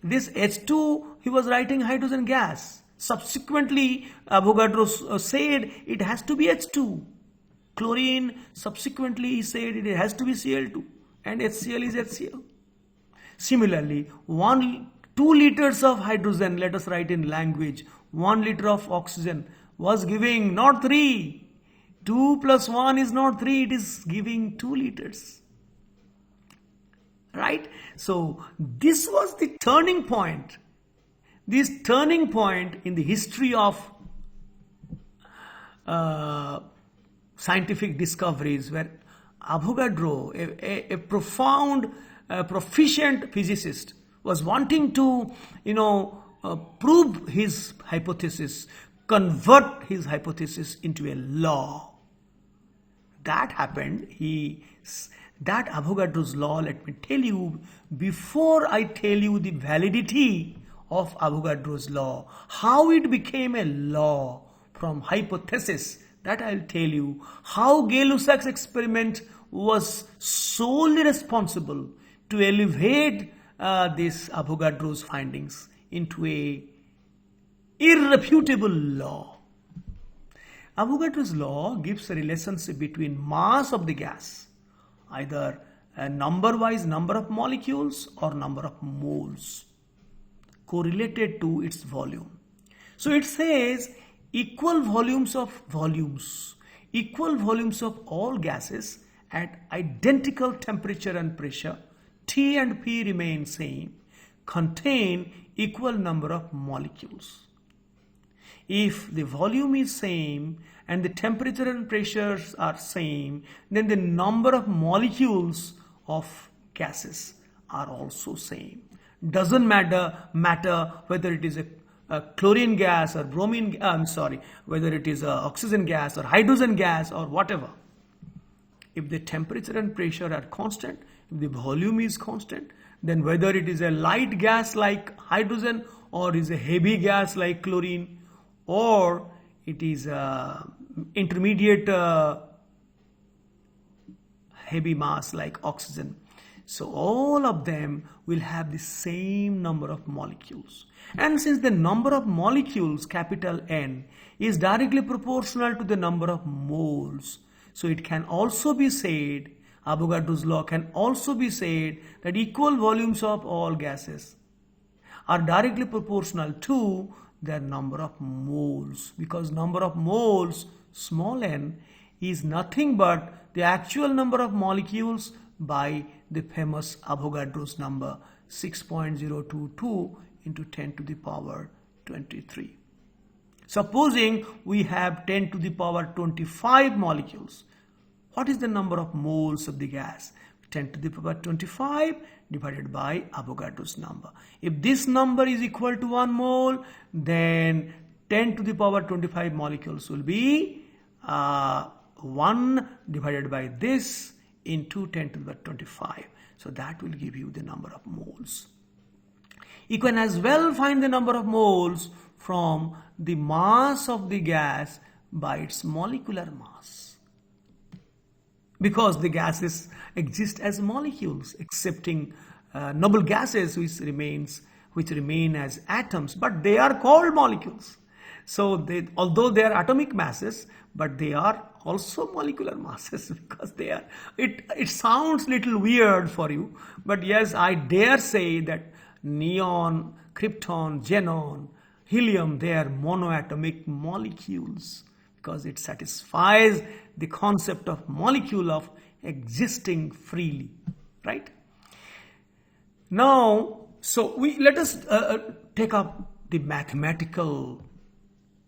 This H2, he was writing hydrogen gas. Subsequently, Avogadro said it has to be H2. Chlorine, subsequently he said it has to be Cl2. And HCl is HCl. Similarly, 2 liters of hydrogen, let us write in language, 1 liter of oxygen was giving not 3. 2 plus 1 is not 3, it is giving 2 liters. Right? So this was the turning point. This turning point in the history of scientific discoveries, where Avogadro, a profound, proficient physicist, was wanting to, prove his hypothesis, convert his hypothesis into a law. That happened. That Avogadro's law, let me tell you, before I tell you the validity of Avogadro's law, how it became a law from hypothesis, that I'll tell you. How Gay-Lussac's experiment was solely responsible to elevate this Avogadro's findings into a irrefutable law. Avogadro's law gives a relationship between mass of the gas, either a number-wise number of molecules or number of moles, correlated to its volume. So it says equal volumes of all gases at identical temperature and pressure, T and P remain same, contain equal number of molecules. If the volume is same and the temperature and pressures are same, then the number of molecules of gases are also same. Doesn't matter whether it is a chlorine gas or whether it is a oxygen gas or hydrogen gas or whatever. If the temperature and pressure are constant, if the volume is constant, then whether it is a light gas like hydrogen or is a heavy gas like chlorine, or it is a intermediate heavy mass like oxygen. So all of them will have the same number of molecules. And since the number of molecules, capital N, is directly proportional to the number of moles, so it can also be said, Avogadro's law can also be said, that equal volumes of all gases are directly proportional to their number of moles, because number of moles, small n, is nothing but the actual number of molecules by the famous Avogadro's number, 6.022 into 10 to the power 23. Supposing we have 10 to the power 25 molecules, What is the number of moles of the gas? 10 to the power 25 divided by Avogadro's number. If this number is equal to 1 mole, then 10 to the power 25 molecules will be 1 divided by this into 10 to the power 25. So that will give you the number of moles. You can as well find the number of moles from the mass of the gas by its molecular mass. Because the gases exist as molecules, excepting noble gases which remain as atoms, but they are called molecules. So although they are atomic masses, but they are also molecular masses because they are. It sounds little weird for you, but yes, I dare say that neon, krypton, xenon, helium, they are monoatomic molecules because it satisfies the concept of molecule of existing freely, right? Now, so let us take up the mathematical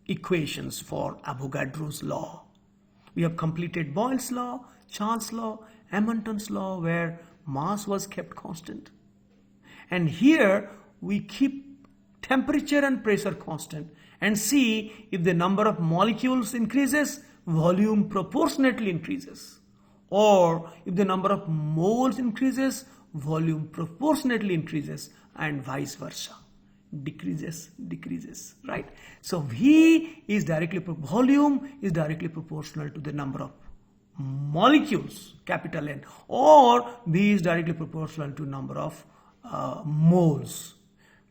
equations for Avogadro's law. We have completed Boyle's law, Charles' law, Edmonton's law, where mass was kept constant. And here we keep temperature and pressure constant and see if the number of molecules increases, volume proportionately increases. Or if the number of moles increases, volume proportionately increases, and vice versa. Decreases, right? So volume is directly proportional to the number of molecules, capital N, or V is directly proportional to number of moles,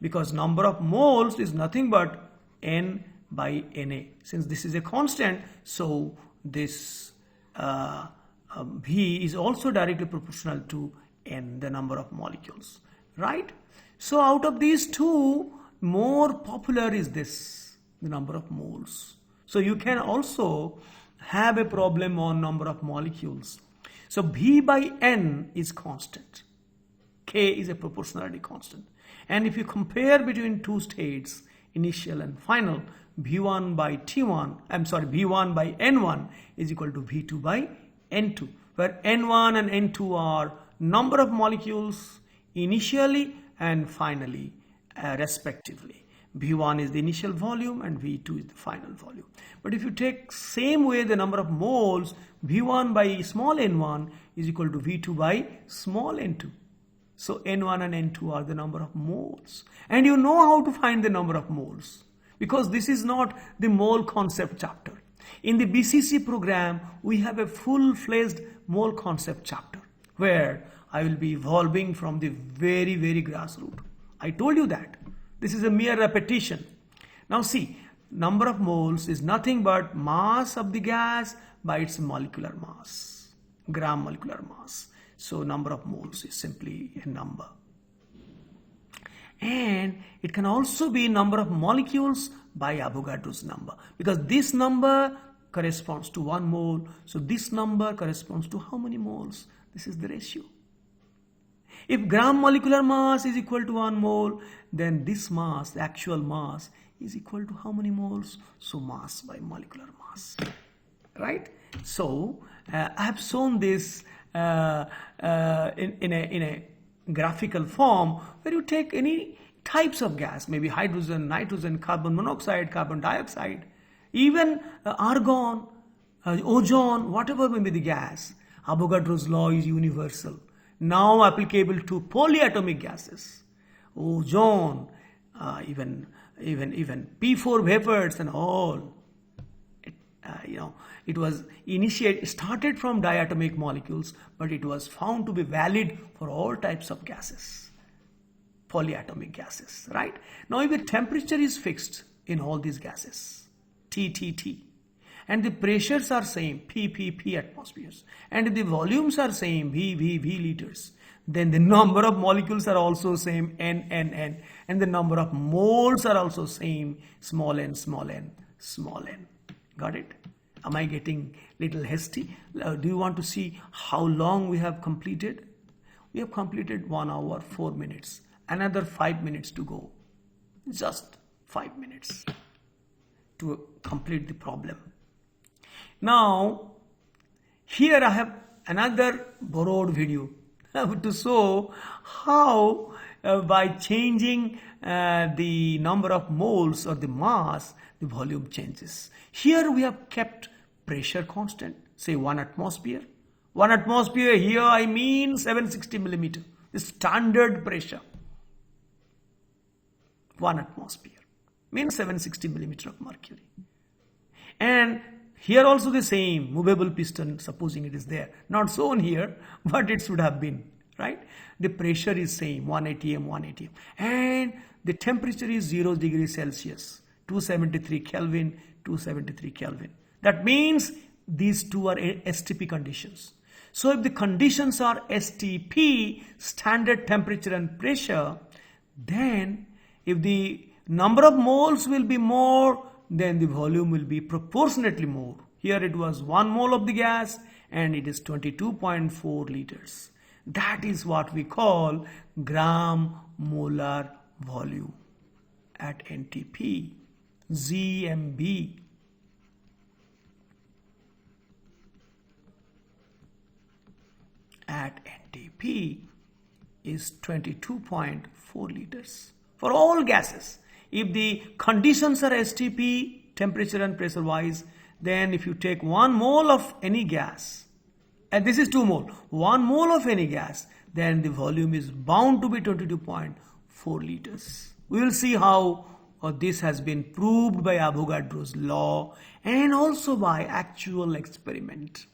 because number of moles is nothing but N by Na. Since this is a constant, so this V is also directly proportional to N, the number of molecules, right? So out of these two, more popular is this, the number of moles. So you can also have a problem on number of molecules. So V by N is constant. K is a proportionality constant. And if you compare between two states, initial and final, V1 by V1 by N1 is equal to V2 by N2, where N1 and N2 are number of molecules initially and finally, respectively. V1 is the initial volume and V2 is the final volume. But if you take same way the number of moles, V1 by small n1 is equal to V2 by small n2. So n1 and n2 are the number of moles. And you know how to find the number of moles, because this is not the mole concept chapter. In the BCC program, we have a full-fledged mole concept chapter where I will be evolving from the very, very grassroots. I told you that. This is a mere repetition. Now see, number of moles is nothing but mass of the gas by its molecular mass, gram molecular mass. So number of moles is simply a number. And it can also be number of molecules by Avogadro's number, because this number corresponds to 1 mole. So this number corresponds to how many moles? This is the ratio. If gram molecular mass is equal to 1 mole, then this mass, the actual mass, is equal to how many moles? So mass by molecular mass, right? So I have shown this in a graphical form where you take any types of gas, maybe hydrogen, nitrogen, carbon monoxide, carbon dioxide, even argon, ozone, whatever may be the gas. Avogadro's law is universal, now applicable to polyatomic gases, ozone, even P4 vapors and all. It was started from diatomic molecules, but it was found to be valid for all types of gases, polyatomic gases, right? Now if the temperature is fixed in all these gases, T, and the pressures are same, P atmospheres, and if the volumes are same, V liters, then the number of molecules are also same, N, and the number of moles are also same, small n. Got it? Am I getting little hasty? Do you want to see how long we have completed? We have completed 1 hour, 4 minutes. Another 5 minutes to go. Just 5 minutes to complete the problem. Now, Here I have another borrowed video to show how by changing the number of moles or the mass, the volume changes. Here we have kept pressure constant, say 1 atmosphere. 1 atmosphere here I mean 760 millimeter, the standard pressure. 1 atmosphere means 760 millimeter of mercury. And here also the same movable piston, supposing it is there, not shown here, but it should have been, right? The pressure is same, 1 atm, 1 atm, and the temperature is 0 degrees Celsius, 273 Kelvin, 273 Kelvin. That means these two are STP conditions. So if the conditions are STP, standard temperature and pressure, then if the number of moles will be more, then the volume will be proportionately more. Here it was 1 mole of the gas and it is 22.4 liters. That is what we call gram molar volume at NTP, GMB. At NTP is 22.4 liters. For all gases, if the conditions are STP, temperature and pressure wise, then if you take 1 mole of any gas, and this is 2 mole, 1 mole of any gas, then the volume is bound to be 22.4 liters. We will see how this has been proved by Avogadro's law and also by actual experiment,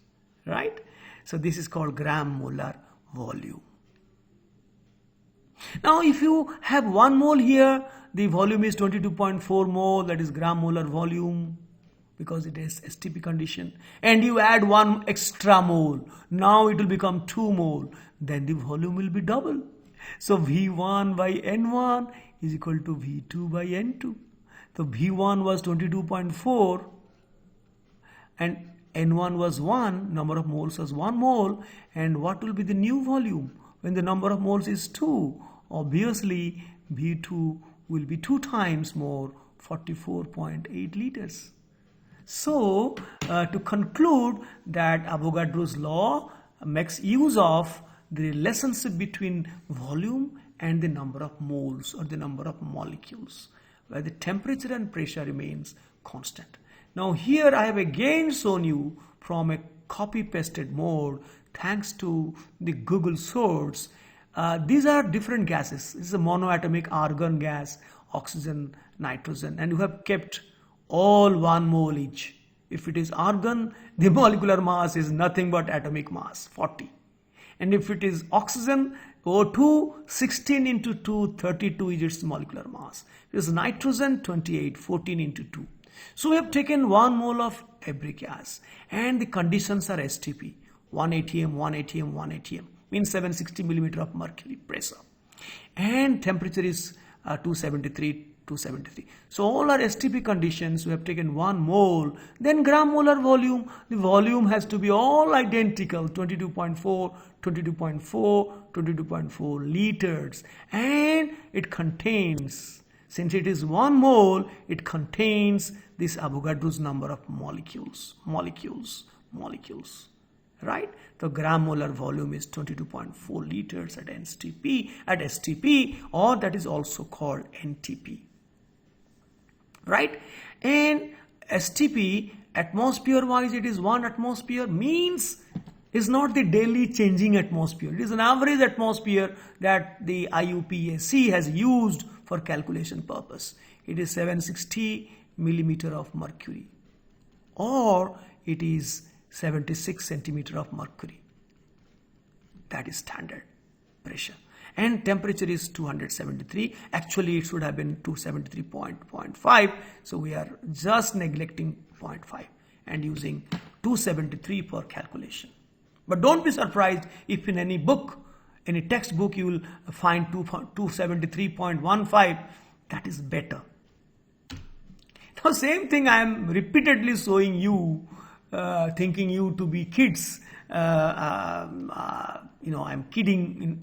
right? So this is called gram molar volume. Now if you have 1 mole here, the volume is 22.4 mole, that is gram molar volume, because it is STP condition, and you add 1 extra mole, now it will become 2 mole, then the volume will be double. So V1 by N1 is equal to V2 by N2. So V1 was 22.4 and N1 was 1, number of moles was 1 mole, and what will be the new volume when the number of moles is 2? Obviously V2 will be 2 times more, 44.8 liters. So to conclude that Avogadro's law makes use of the relationship between volume and the number of moles or the number of molecules, where the temperature and pressure remains constant. Now here I have again shown you from a copy-pasted mode thanks to the Google source. These are different gases. This is a monoatomic argon gas, oxygen, nitrogen, and you have kept all 1 mole each. If it is argon, the molecular mass is nothing but atomic mass, 40. And if it is oxygen, O2, 16 into 2, 32 is its molecular mass. If it is nitrogen, 28, 14 into 2. So we have taken 1 mole of every gas and the conditions are STP, 1 atm, 1 atm, 1 atm, means 760 millimeter of mercury pressure. And temperature is 273. So all our STP conditions, we have taken 1 mole, then gram molar volume, the volume has to be all identical, 22.4, 22.4, 22.4 liters, and it contains, since it is 1 mole, it contains this Avogadro's number of molecules, right? The gram molar volume is 22.4 liters at STP, or that is also called NTP, right? And STP, atmosphere wise, it is 1 atmosphere, means is not the daily changing atmosphere. It is an average atmosphere that the IUPAC has used for calculation purpose. It is 760 millimeter of mercury, or it is 76 centimeter of mercury. That is standard pressure. And temperature is 273. Actually, it should have been 273.5. So we are just neglecting 0.5 and using 273 for calculation. But don't be surprised if in any book, any textbook, you will find 273.15. That is better. Now, same thing I am repeatedly showing you, thinking you to be kids. I am kidding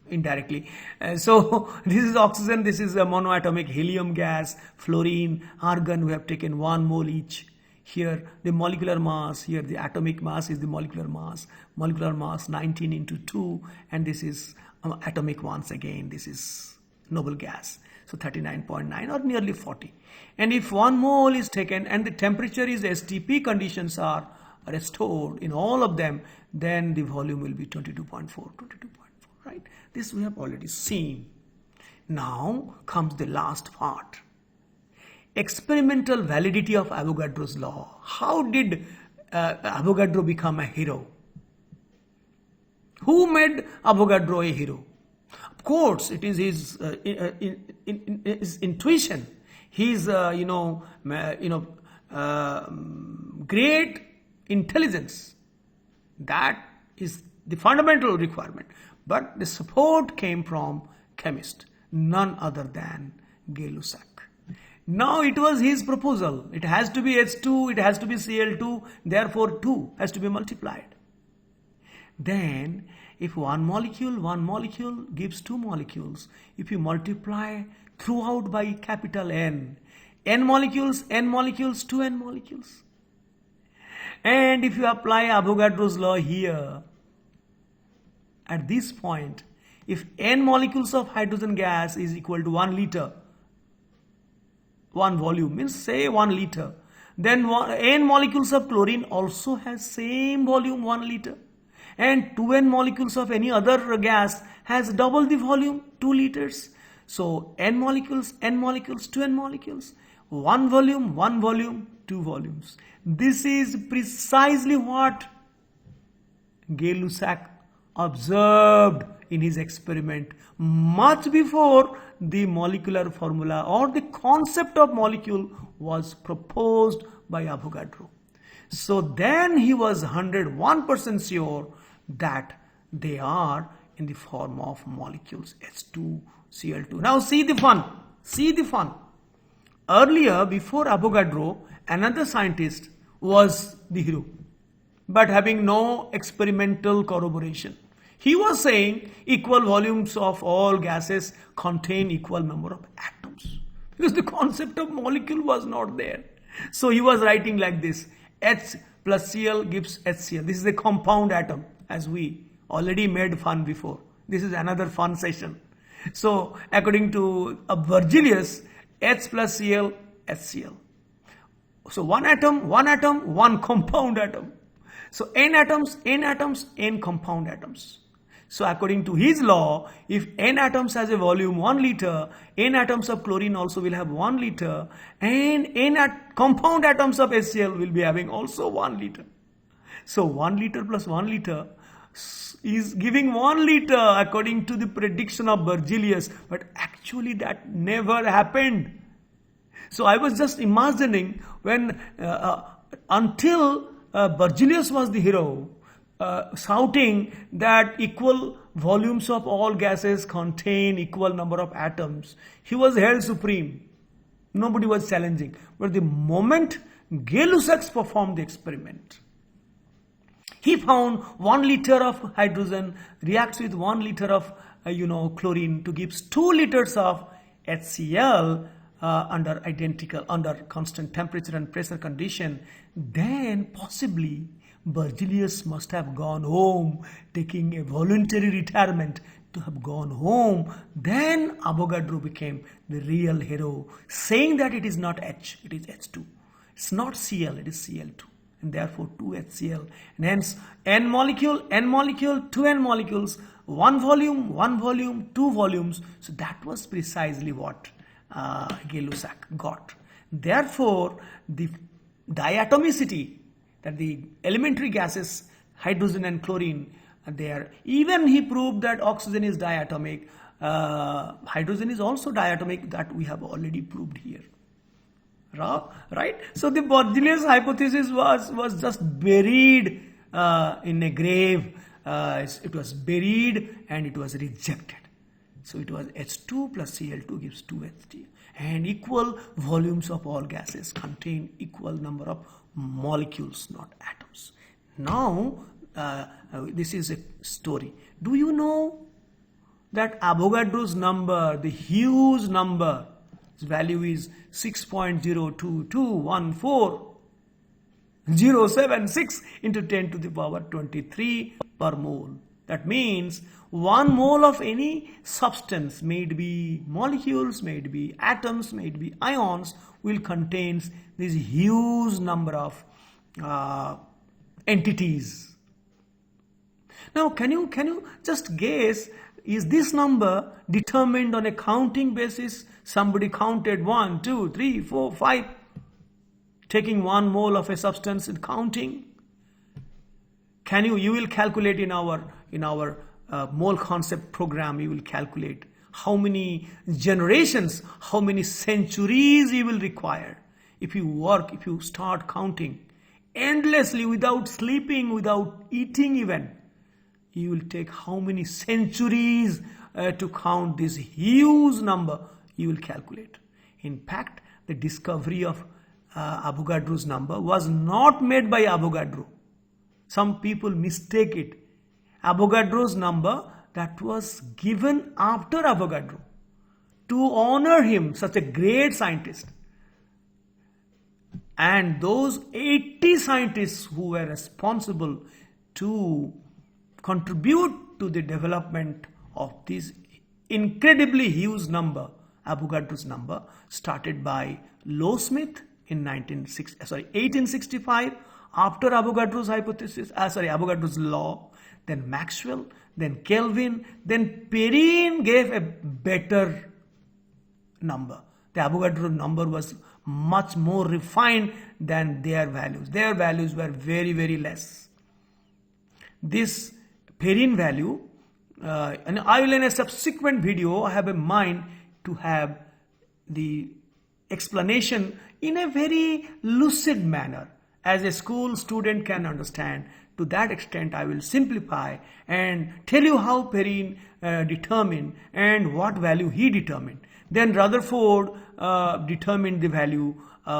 indirectly. So this is oxygen, this is a monoatomic helium gas, fluorine, argon. We have taken 1 mole each. Here the molecular mass, here the atomic mass is the molecular mass. Molecular mass 19 into 2, and this is atomic once again. This is noble gas. So 39.9 or nearly 40. And if 1 mole is taken and the temperature is STP conditions are restored in all of them, then the volume will be 22.4, 22.4, right? This we have already seen. Now comes the last part. Experimental validity of Avogadro's law. How did Avogadro become a hero? Who made Avogadro a hero? Of course, it is his intuition, his great intelligence. That is the fundamental requirement. But the support came from chemist, none other than Gay-Lussac. Now it was his proposal. It has to be H2, it has to be Cl2, therefore 2 has to be multiplied. Then if one molecule gives 2 molecules, if you multiply throughout by capital N molecules, 2 N molecules. And if you apply Avogadro's law here, at this point, if N molecules of hydrogen gas is equal to 1 liter, 1 volume means say 1 liter, then N molecules of chlorine also has same volume 1 liter, and 2N molecules of any other gas has double the volume 2 liters. So N molecules, 2N molecules, 1 volume, 2 volumes. This is precisely what Gay-Lussac observed in his experiment much before the molecular formula or the concept of molecule was proposed by Avogadro. So then he was 101% sure that they are in the form of molecules H2, Cl2. Now see the fun. Earlier, before Avogadro, another scientist was the hero, but having no experimental corroboration. He was saying equal volumes of all gases contain equal number of atoms, because the concept of molecule was not there. So he was writing like this: H plus Cl gives HCl. This is a compound atom, as we already made fun before. This is another fun session. So according to Berzelius, H plus Cl, HCl. So one atom, one compound atom. So n atoms, n compound atoms. So according to his law, if n atoms has a volume 1 liter, n atoms of chlorine also will have 1 liter, and compound atoms of HCl will be having also 1 liter. So 1 liter plus 1 liter is giving 1 liter according to the prediction of Berzelius, but actually that never happened. So I was just imagining when until Berzelius was the hero, shouting that equal volumes of all gases contain equal number of atoms, he was held supreme. Nobody was challenging. But the moment Gay-Lussac performed the experiment, he found 1 liter of hydrogen reacts with 1 liter of chlorine to give 2 liters of HCl under constant temperature and pressure condition. Then possibly Berzelius must have gone home, taking a voluntary retirement to have gone home. Then Avogadro became the real hero, saying that it is not H, it is H2. It's not Cl, it is Cl2. And therefore 2HCl. And hence N molecule, 2 N molecules, 1 volume, 2 volumes. So that was precisely what Gay-Lussac got. Therefore, the diatomicity, that the elementary gases, hydrogen and chlorine, there. Even he proved that oxygen is diatomic, hydrogen is also diatomic, that we have already proved here. Right? So the Berzelius hypothesis was just buried in a grave. It was buried and it was rejected. So it was H2 plus Cl2 gives 2HCl. And equal volumes of all gases contain equal number of molecules, not atoms. Now, this is a story. Do you know that Avogadro's number, the huge number, its value is 6.02214. 0.076 into 10 to the power 23 per mole. That means 1 mole of any substance, may it be molecules, may it be atoms, may it be ions, will contain this huge number of entities. Now, can you just guess, is this number determined on a counting basis? Somebody counted 1, 2, 3, 4, 5, taking 1 mole of a substance and counting. You will calculate in our mole concept program, you will calculate how many generations, how many centuries you will require. If you start counting endlessly without sleeping, without eating even, you will take how many centuries to count this huge number you will calculate. In fact, the discovery of Avogadro's number was not made by Avogadro. Some people mistake it. Avogadro's number, that was given after Avogadro to honor him, such a great scientist. And those 80 scientists who were responsible to contribute to the development of this incredibly huge number, Avogadro's number, started by Low-Smith in 1865, after Avogadro's Avogadro's law, then Maxwell, then Kelvin, then Perrine gave a better number. The Avogadro number was much more refined than their values. Their values were very, very less. This Perrine value, and I will in a subsequent video have in mind to have the explanation in a very lucid manner, as a school student can understand. To that extent, I will simplify and tell you how Perrine determined and what value he determined. Then Rutherford determined the value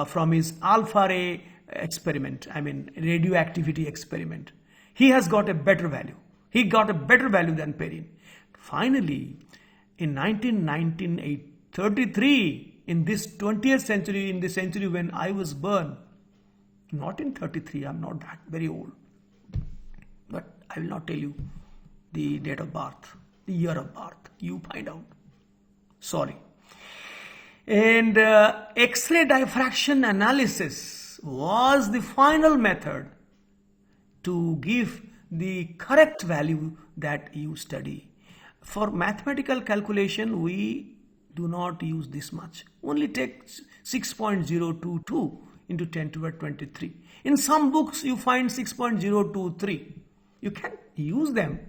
from his alpha ray experiment, radioactivity experiment. He has got a better value. He got a better value than Perrine. Finally, in 1933, in this 20th century, in the century when I was born, not in 33, I'm not that very old, but I will not tell you the date of birth, the year of birth. You find out. Sorry. And X-ray diffraction analysis was the final method to give the correct value that you study. For mathematical calculation, we do not use this much. Only take 6.022 into 10 to the 23. In some books, you find 6.023. You can use them,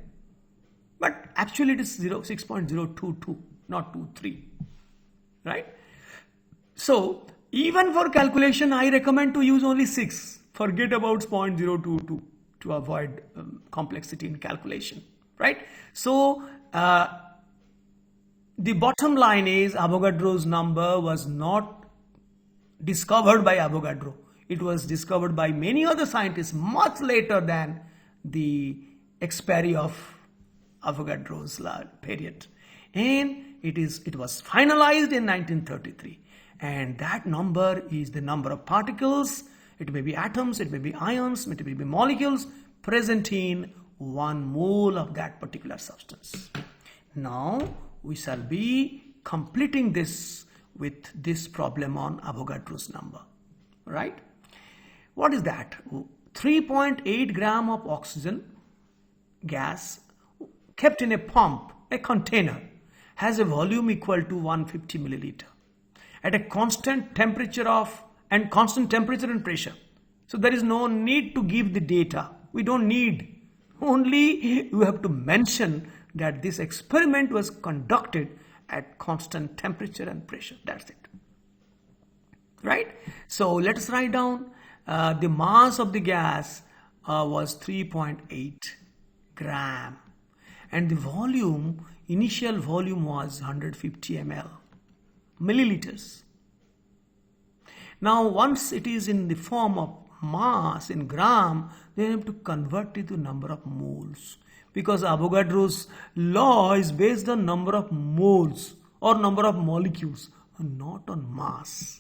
but actually it is 6.022, not 23, right? So, even for calculation, I recommend to use only 6. Forget about 0.022 to avoid complexity in calculation, right? So, the bottom line is Avogadro's number was not discovered by Avogadro. It was discovered by many other scientists much later than the expiry of Avogadro's period. And it was finalized in 1933. And that number is the number of particles. It may be atoms, it may be ions, it may be molecules present in 1 mole of that particular substance. Now we shall be completing this with this problem on Avogadro's number, right? What is that? 3.8 gram of oxygen gas kept in a pump, a container, has a volume equal to 150 milliliter at a constant temperature and pressure. So there is no need to give the data. We don't need. Only you have to mention that this experiment was conducted at constant temperature and pressure. That's it. Right? So let us write down the mass of the gas was 3.8 gram. And the volume, initial volume was 150 milliliters. Now once it is in the form of mass in gram, then you have to convert it to number of moles. Because Avogadro's law is based on number of moles or number of molecules, not on mass.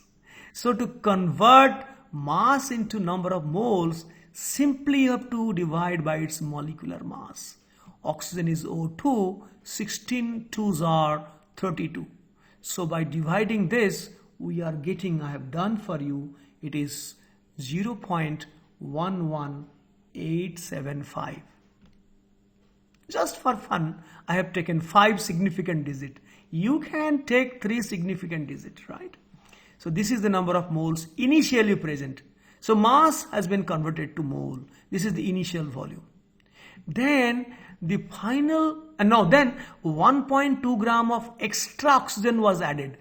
So to convert mass into number of moles, simply you have to divide by its molecular mass. Oxygen is O2, 16 2s are 32. So by dividing this, we are getting, I have done for you, it is 0.11875. Just for fun, I have taken 5 significant digits. You can take 3 significant digits, right? So this is the number of moles initially present. So mass has been converted to mole. This is the initial volume. Then the final, then 1.2 gram of extra oxygen was added.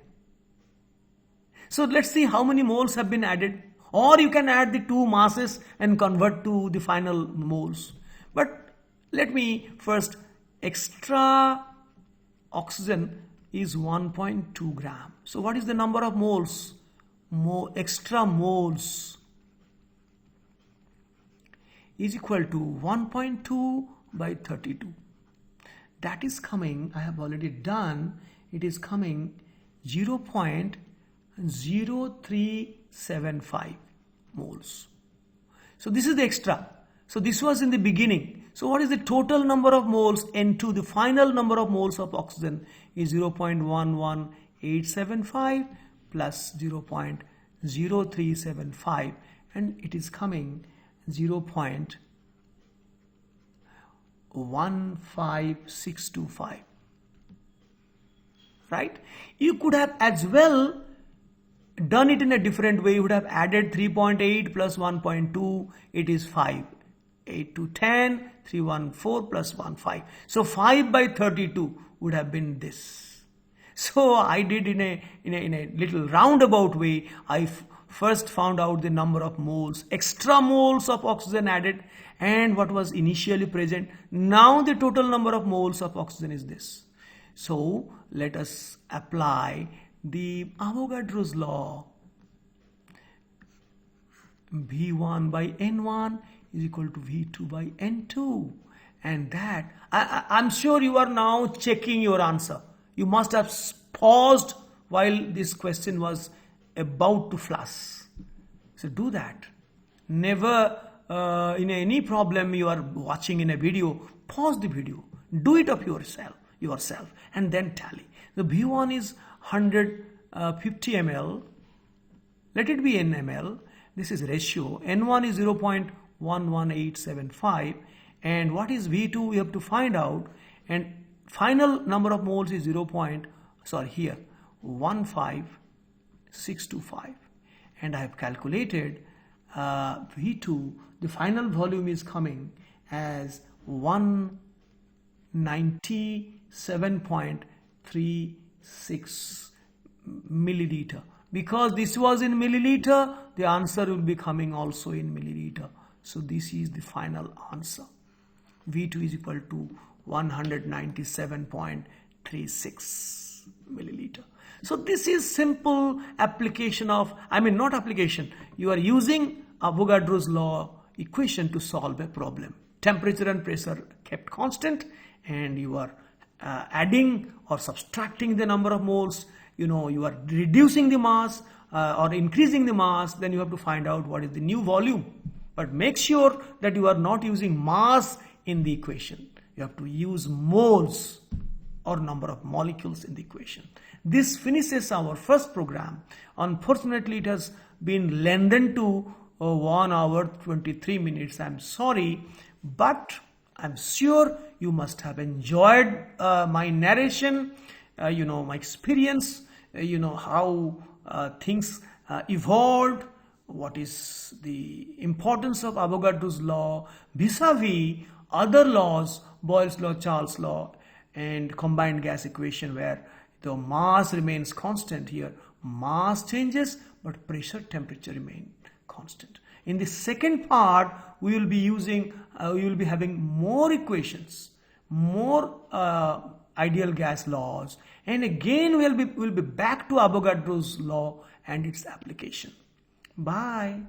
So let's see how many moles have been added. Or you can add the 2 masses and convert to the final moles. But let me first, extra oxygen is 1.2 gram. So what is the number of moles? Extra moles is equal to 1.2 by 32. That is coming, I have already done, it is coming 0.0375 moles. So this is the extra. So this was in the beginning. So what is the total number of moles? N2, the final number of moles of oxygen is 0.11875 plus 0.0375, and it is coming 0.15625. Right? You could have as well done it in a different way. You would have added 3.8 plus 1.2, it is 5. 8 to 10, 314 plus 15. So 5 by 32 would have been this. So I did in a little roundabout way. I first found out the number of moles, extra moles of oxygen added, and what was initially present. Now the total number of moles of oxygen is this. So let us apply the Avogadro's law. V1 by N1 is equal to V2 by N2. And that, I'm sure you are now checking your answer. You must have paused while this question was about to flash. So do that. Never in any problem you are watching in a video, pause the video. Do it of yourself and then tally. The V1 is 150 ml. Let it be in ml. This is ratio. N1 is 0.11875. And what is V2? We have to find out. And final number of moles is 15625. And I have calculated V2. The final volume is coming as 197.36 milliliter. Because this was in milliliter, the answer will be coming also in milliliter. So this is the final answer. V2 is equal to 197.36 milliliter. So this is simple application of, not application. You are using Avogadro's law equation to solve a problem. Temperature and pressure kept constant, and you are adding or subtracting the number of moles. You are reducing the mass or increasing the mass. Then you have to find out what is the new volume. But make sure that you are not using mass in the equation. You have to use moles or number of molecules in the equation. This finishes our first program. Unfortunately, it has been lengthened to 1 hour 23 minutes. I'm sorry, but I'm sure you must have enjoyed my narration, my experience, how things evolved, what is the importance of Avogadro's law vis-a-vis other laws, Boyle's law, Charles' law, and combined gas equation, where the mass remains constant. Here mass changes but pressure, temperature remain constant. In the second part, we will be having more equations, more ideal gas laws, and again we'll be back to Avogadro's law and its application. Bye.